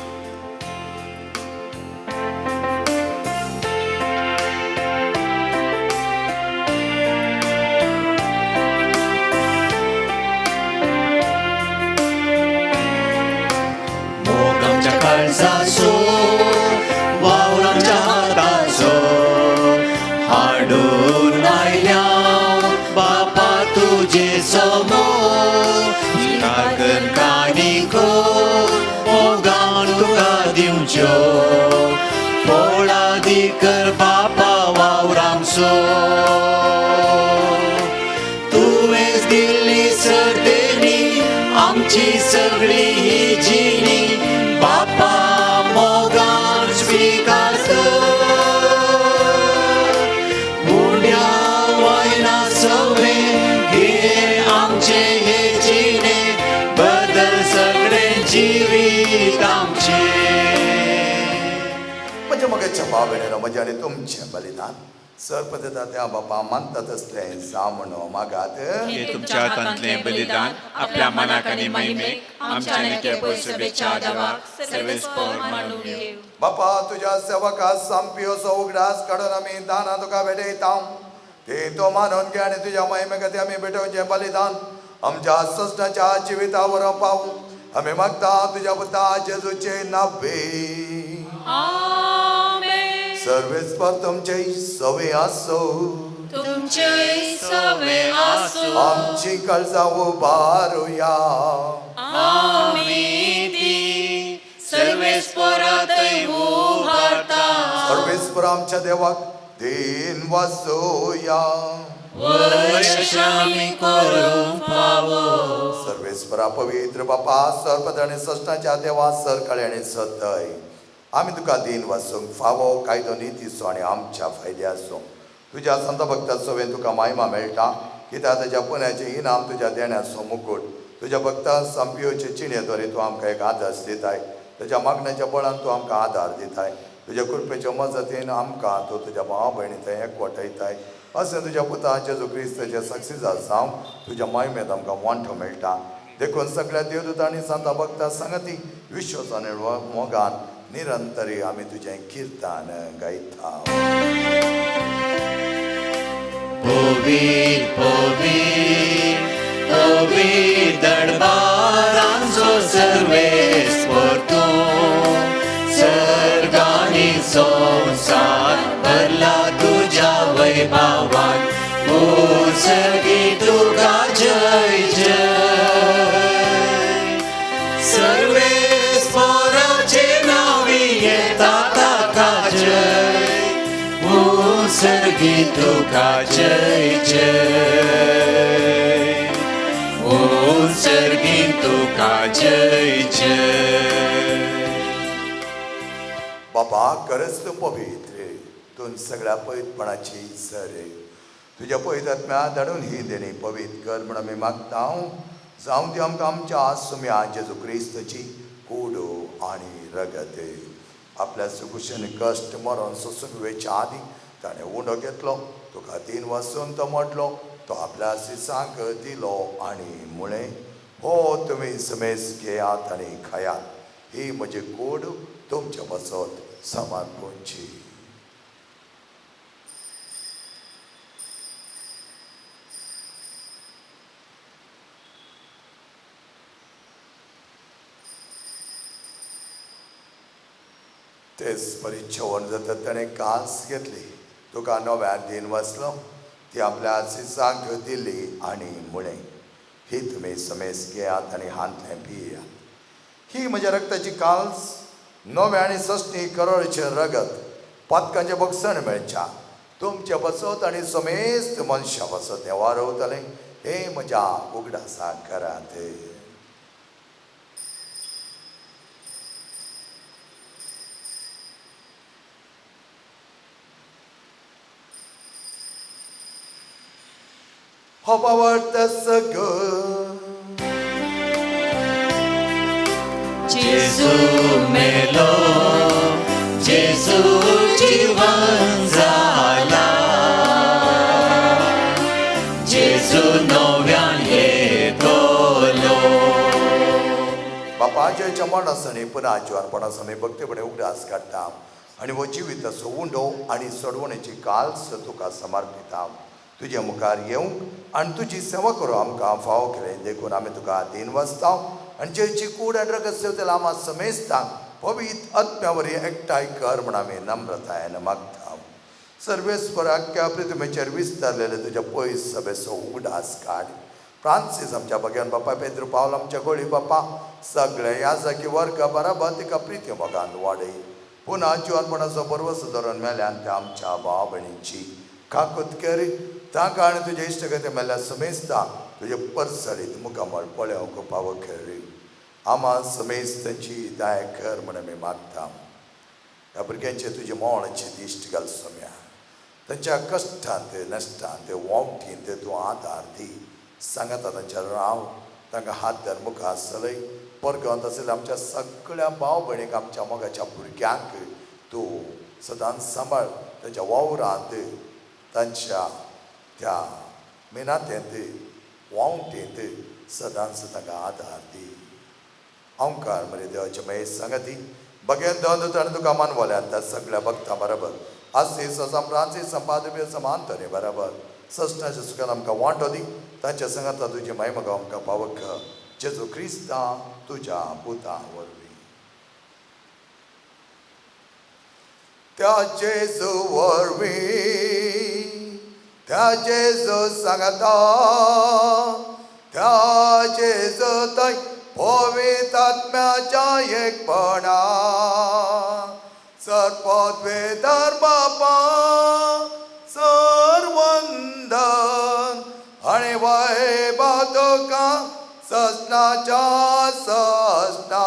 मोग आमच्या काळजाचो, वावर आमच्या हाताचो, हाडून आयल्या बापा तुजे समोर. कागन काणिको मोगान तुका दिवच्यो, फोडादी कर बापा वावरामचो. तुवेंच दिल्ली सर्तेनी आमची सगळी ही जिणी, बापा मोगान स्विकार कर. मुंड्या वायना सगळें घे आमचे हे जिणे, बदल सगळे जिवीत आमचे. म्हणजे मगेच्या भाव भयणीनो, म्हजें आनी तुमचें बलिदान सर्पदेता त्या बापा मानतात असलें जावणो मागात. हे तुमच्या हातांतलें बलिदान आपल्या मनाक आनी महिमेक आमच्या नेत्या पयसुबेच्या देवाक सर्वेस्पर मानून घेव. बापा तुझ्या सेवकाक सामपी असो उगडास काडून आमी दाना तुका भेटयता. ते तो मानून घे आनी तुज्या महिमे खातीर आमी भेटोवचें बलिदान आमच्या सश्टाच्या जिवितावर पावूं. आमी मागता तुज्या पुता जेजूचे नांवे. आमेन. सर्वेस्पर तुमचे सवे आसो, तुमचे सवे आसो. आमची काळजां उबारुया. आमी ती सर्वेस्परांतय उबारता. सर्वेस्पर आमच्या देवाक दिन वासोया. वर्षामी करूं फावो. सर्वेस्परा पवित्र बापा सर्पद आनी सश्टाच्या देवा सरकाळी आनी सतय आमी तुका दिन वासूंक फावो कायदो नितीचो आनी आमच्या फायद्याचो. तुज्या संत भक्ता सवेन तुका महिमा मेळटा. कित्याक ताच्या पुण्याचें इनाम तुज्या देण्याचो मुकुट. तुज्या भक्ता संपियोचे चिणयेद्वारे तूं आमकां एक आदर्श दिताय. तुज्या मागण्याच्या बळान तूं आमकां आदार दिताय. तुज्या कृपेच्या मजतीन आमकां तूं तुज्या भावा भयणी थंय एकवटायताय. अशें तुज्या पुता जेजू क्रिस्ताचे सक्सेस जावं तुज्या महिमेंत आमकां वांटो मेळटा. देखून सगळ्या देवदूतांनी संता भक्ता संगती विश्वास आनी मोगान निरंतरी आमी तुजें किर्तन गायता. पवीर पवीर पवीर दरबारांचो सर्वेस्पर तूं. सर्गी तुका जय जय सर्वेस्पराचे नावी येता ताका जय सर्गी तुका जय जय सर्गी तुका जय जय बाबा खरंच तू पवित्र तू सगळ्या पवित्रपणाची सर तुझ्या पवित्र आत्म्या धाडून ही देणी पवित्र कर म्हण आमी मागता जावं ती आमकां आमच्या सुम्या जेजू क्रिस्तची कूड आनी रगत आपल्या सुकुशेन कश्ट मरण सोसून वेच्या आदी ताणें उंडो घेतलो तुका 3 वचून तो मोडलो तो आपल्या सिसांक दिलो आनी मुळे हो तुमी समेस घेयात आनी खायात ही म्हजी कूड तुमच्या वचत समर्पूंची तेच बरी जेवण जाता ताणें कास घेतली तुका नव्यान दिन वचलो ती आपल्या सिसांक दिली आनी मुळे ही तुमी समेस घेयात आनी हांतलें पियात ही म्हज्या रक्ताची काल्स नवे आनी सस्ती करोडचे रगत पातकांचे बक्षण मेळच्या तुमचे बसत आनी समेस्त मनशां बसत हें वारवतलें हे म्हज्या उगडासा करात Hobavarta sago जेजू मेलो जेजू जीवन जाला जेजू नव्यान येतलो बापाच्या चमणासनी पुन्हा ज्वारपणासनी भक्तीपणे उगडास काडटा आनी हो जिवीत असो उंडो आनी सोडवणेची काल्स तुका समर्पिता तुजे मुखार येवंक आनी तुजी सेवा करूं आमकां फाव केलें देखून आमी तुका दिन वाजता आनी जेची कूड आनी रगत सेवतेला आमा समेस्ता पवित्र आत्म्यावरी एकठांय कर म्हण आमी नम्रतायेन मागता सर्वेस्पर आख्या पृथ्वीचेर विस्तारलेले तुज्या पयस सभेचो उगडास काड फ्रांसीस आमच्या भगवान बापा पेद्रू पावल आमच्या गोळी बापा सगळे ह्या जागी वर्ग बराबर तिका प्रिती मोगान वाडय पुन्हा जीवनपणाचो पर्वस धरून मेल्यान त्या आमच्या भाव भयणींची काकूत कर ताका आनी तुजे इश्टगती मेल्या समेस्ता तुजे परसळीत मुखामळ पळोवंक पाव खेळ्ळी आमा समेस्तांची दाय कर म्हण आमी मागता ह्या भुरग्यांचे तुजे मोणाचे दिश्ट घाल सोम्या तांच्या कश्टांत नश्टांत वावटींत तूं आदार दी सांगाता तांच्या राव तांकां हात धर मुखार चलय परगांत आसलेल्या आमच्या सगळ्या भाव भयणीक आमच्या मोगाच्या भुरग्यांक तूं सदांच सांबाळ तांच्या वावरांत तांच्या त्या मेनातेंत वावटेंत सदांच तांकां आदार दी ओंकार मरे देवाचे महेश सांगाती भगवान दोन तुका मानवल्यान त्या सगळ्या भक्तां बरोबर आसीस फ्रांसीस संपादबी समांतरे बरोबर सस्नाच्या सुखान आमकां वांटो दी तांच्या संगता तुजी महिमा आमकां पावक जेजू क्रिस्ता तुज्या पुता वरवीं त्या जेजू वरवीं त्या जेजू सांगता त्या जेजू थंय पवित्र आत्म्याच्या एकपणा सर्वोद्वेदार बापा सर्वंदन आनी वैभव तुका ससनाच्या ससना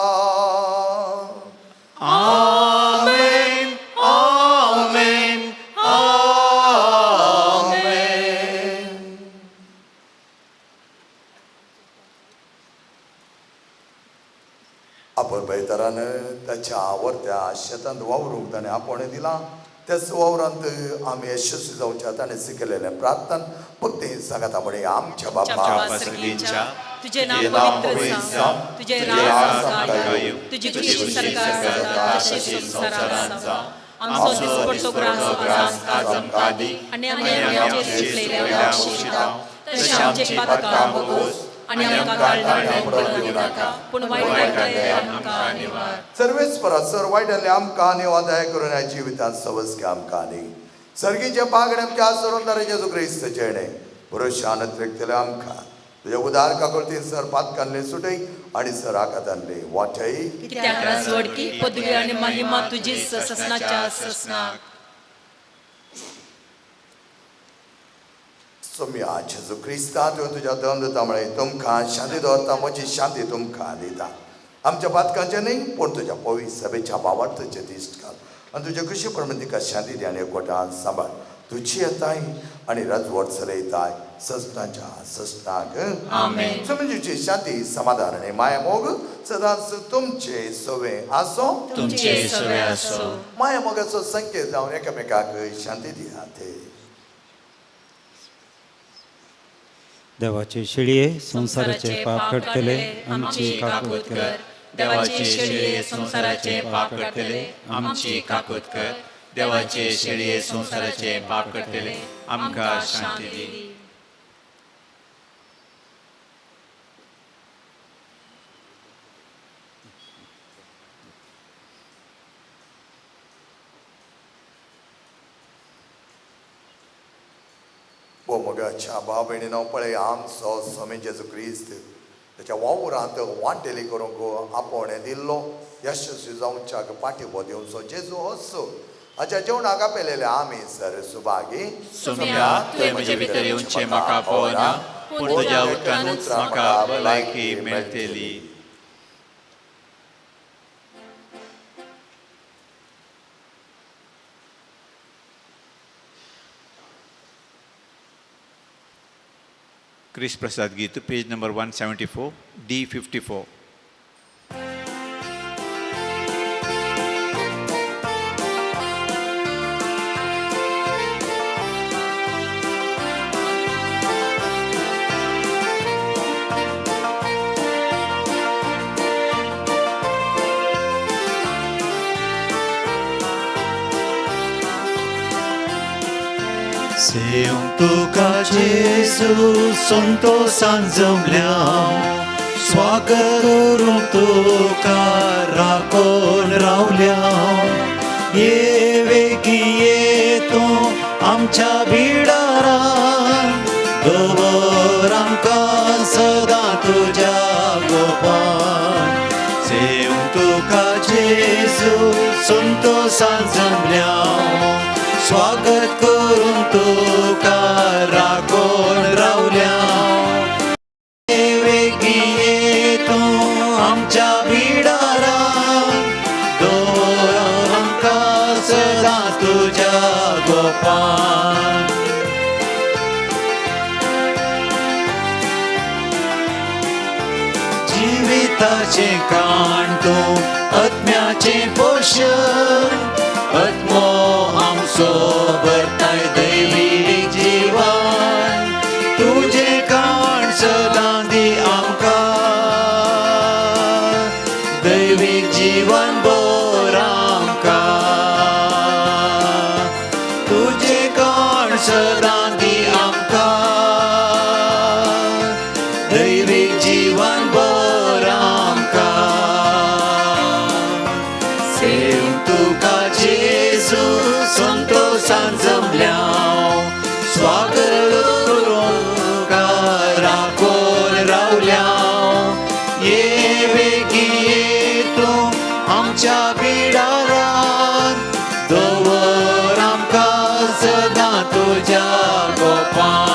आमेन आमेन आमेन आपण बैतरान त्याच्या आवडत्या शेतांत वावरूंक ताणें आपण दिला त्याच वावरांत आमी यशस्वी जावच्या ताणें शिकलेलें प्रार्थना भक्ती सांगाता म्हणे आमच्या बापा सर्गींच्या तुझे नाम पवित्र जावं तुझे राज जावं तुझी खुशी सरकार जाता तशेंच संवसारांत जावं आमचो दिसपडटो ग्रास आज आमकां दी आनी आमचेर चिंतलेल्या आशिता तशें आमचे पातकां बगोस आनी आमकां गाळड्यान पडूं नाका पूण वायटांतले आमकां निवार सर्वेस्परा सर वायटांतले आमकां निवार दया करून ह्या जिवितांत सवस घे आमकां न्ही सर्गीचे पागणे आमच्या आसरून जेजू क्रिस्त जेणे बरो शानत व्यक्तीले आमकां तुझ्या उदार काकुळतीन सर पातकांतले सुटय आनी सर आकातांतले वाटय कित्याक राजवडकी पदवी आनी महिमा तुजी ससनाच्या ससनाक. सोम्या जेजू क्रिस्ता तुझ्या दंदतामुळे तुमकां शांती दवरता म्हजी शांती तुमकां दिता. आमच्या पातकांचे न्ही पूण तुज्या पवित्र सभेच्या भावार्थाचे दिश्ट घाल आनी तुज्या खुशी प्रमाणे तिका शांती दी आनी एकवटान सांबाळ. तुझी येताय आनी राजवट चलयताय ससनाच्या ससनाक. आमेन. समजुची शांती समाधान आनी माया मोग सदांच तुमचे सोवे आसो. तुमचे सवे आसो. माया मोगाचो संकेत जावन एकामेकाक शांती दियात. देवाचे शिळये संसाराचे पाप काडटले आमची काकूत कर. देवाचे शेळये संसाराचे पाप करतले आमची काकूत कर. देवाचे शेळये संसाराचे पाप करतले आमकां शांती दी. ओ मोगाच्या भाव भयणीनो पळय आमचो स्वामी जेजू क्रिस्त त्याच्या वावरांत वांटेली करूंक आपण दिल्लो यशस्वी जावच्याक पाठिंबो दिवचो जेजू असो हाच्या जेवणाक आपयलेले आमी सर सुभागी. सोम्या तुवें म्हजे भितर येवचें म्हाका पवना पूण तुज्या उतरानूच म्हाका भलायकी मेळटली. Krish Prasad Geetu, page number 174, D54. Seum tuka Jesus संतोषान जमल्या स्वागत करूं तुका राखून रावल्या. ये वेगी ये तूं आमच्या भिडारान दवर आमकां सदां तुज्या गोपान. सेम तुका जेजू संतोषान जमल्या स्वागत करून तुका राखून रावल्या. वेगी ये तूं आमच्या भिडारान दवर आमकां सदां तुज्या गोपान. जिविताचें काण तूं आत्म्याचें पोशण आत्मो आमचो भरताय दैवीक जिवन. तुजें काण सदां दी आमकां दैवीक जिवन भर आमकां. तुजें काण सदां दी आमकां दैवीक जिवन भर आमकां. सेम तुका जेजू संतोषान जमल्या स्वागत करून तुका राखून रावल्या. ये वेगी ये तूं आमच्या भिडारान दवर आमकां सदां तुज्या गोपान.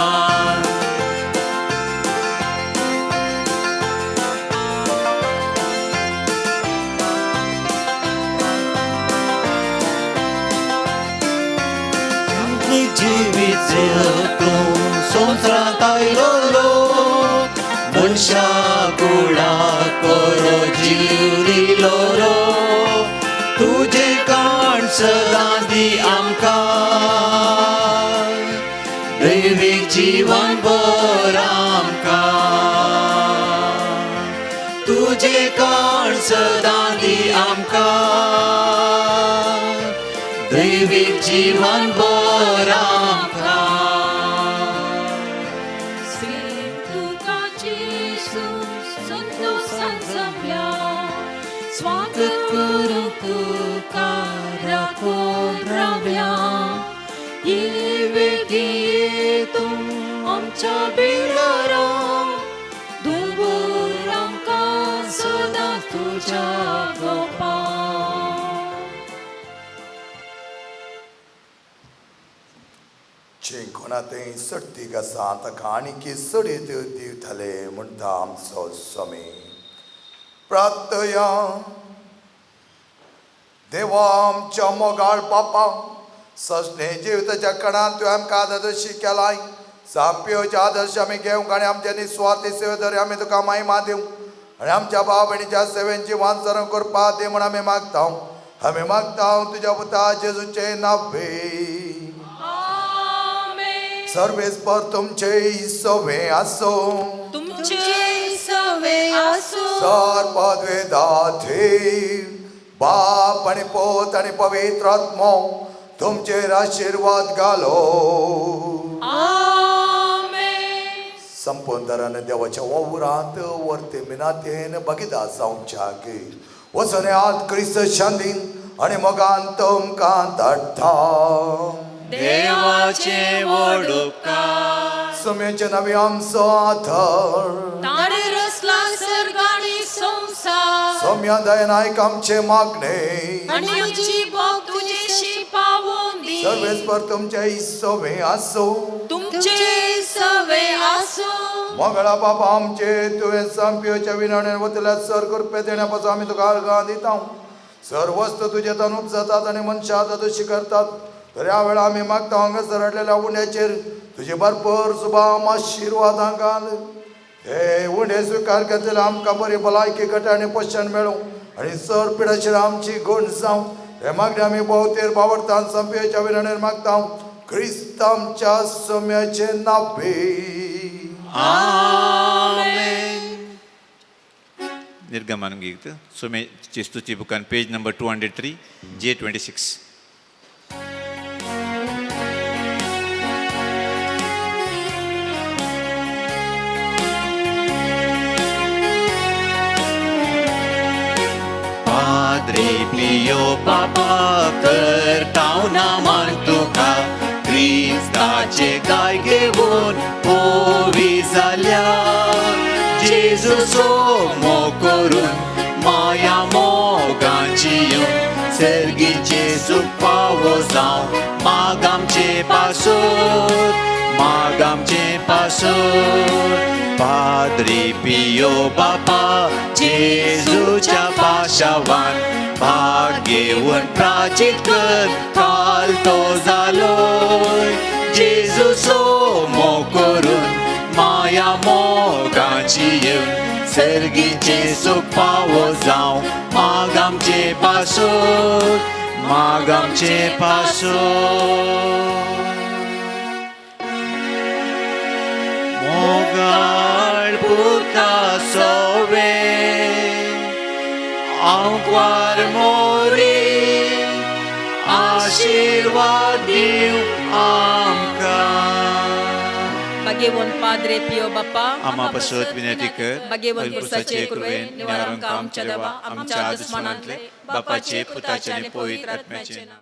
जिवीत तूं संवसारांत आयलो मनशा कुळाक बरो जीव दिलो रो. तुजें काण सदां दी आमकां दैवीक जिवन भर आमकां. तुजें काण सदां दी आमकां दैवीक जिवन भर आमकां. सेम तुका जेजू संतोषान जमल्या स्वागत करूं तुका राखून रावल्या. ये वेगी ये तूं दुखाच्या बिळारां दुंबूर आमकां सदांच तुज्या गोपां. जे कोणा ते सडतीक आसा ताका आनीक सडीत दिवतले म्हणटा आमचो स्वामी. प्रार्थया. देवा आमच्या मोगाळ बापा, सजने जिविताच्या कणांत तुवें आमकां आदर्श केलाय. साप्योचे आदर्श आमी घेवंक आनी आमच्या निस्वार्थी सेवेदारी आमी तुका महिमा दिवं आनी आमच्या भाव भयणीच्या सेवेन जिवान सरण करपा दे म्हण आमी मागता. आमी मागता तुज्या पुता जेजूचे नांवे. सर्वेस्पर तुमचे सवे आसो, तुमचे सवे आसो. सर पदवे दाथे बाप आणि पोत आणि पवित्र आत्मा तुमचेर आशीर्वाद घालो. आमेन. संपूर्ण देवाच्या वावरांत वर्ते मिनातेन बगिदा जावच्याक वचून आत क्रिस्त शांतीन आणि मोगान तुमकां धाडटा. देवाचे व्हड उपकार. सुमेचे नवे आमचो आधार. ताणे रचला सर्ग आनी संसार. सौम्या दयेन आयक आमचे मागणे आनी म्हजी बोग तुजेशी पावोवन दी. सर्वेस्पर तुमचे सवे आसो, तुमचे सवे आसो. मंगळा बाबा आमचे तुवें संप्योच्या विनवणे वतल्या सर कृपे देण्यापासून आमी तुका आर्गां दिता. सर्व वस्तू तुजे तान उपजतात आनी मनशां दोशी करतात. तर ह्या वेळा आमी मागता हांगासर हाडलेल्या उंड्याचेर तुजे भरपूर सुभाम आशिर्वादां घाल. हे उंडे स्विकार केलेले आमकां बरी भलायकी घट आनी पोशण मेळूं आनी सर पिडाचेर आमची गूण जावं. हे मागणे आमी भोवतेर बावडतान संप्योच्या विनवणेर मागता क्रिस्त आमच्या सोम्याचे नांवे. आमेन. निर्गमन गीत सोमेची स्तुती बुकान page number 203 J26. Padre Pio Papa करताव नामान तुका क्रिस्ताचे गाय घेवन ओवी जाल्या. जेजू सोमो करून माया मोगाची येवन सर्गीचे सुख पावो जावं माग आमचे पासून, माग आमचे पासून. Padre Pio Papa जेजूच्या पाशावान भाग घेवन प्राचीत कर कालतो जालोय. जेजू सोमो करून माया मोगाची येवन सर्गीचे सुख पावो जावं माग आमचे पासून, माग आमचे पासून. मोगाळ पुता सोवे आंकवार मोरी आशीर्वाद दिव आमकां. Bagewon Padre Pio Bapa, आम्हा पसत विनंती कर. bagewon पुरुषाचे कृपेन निवारण आमच्या देवा, आमच्या दुश्मनांतले बापाचे, पुताचे आणि पवित्र आत्म्याचे नाव.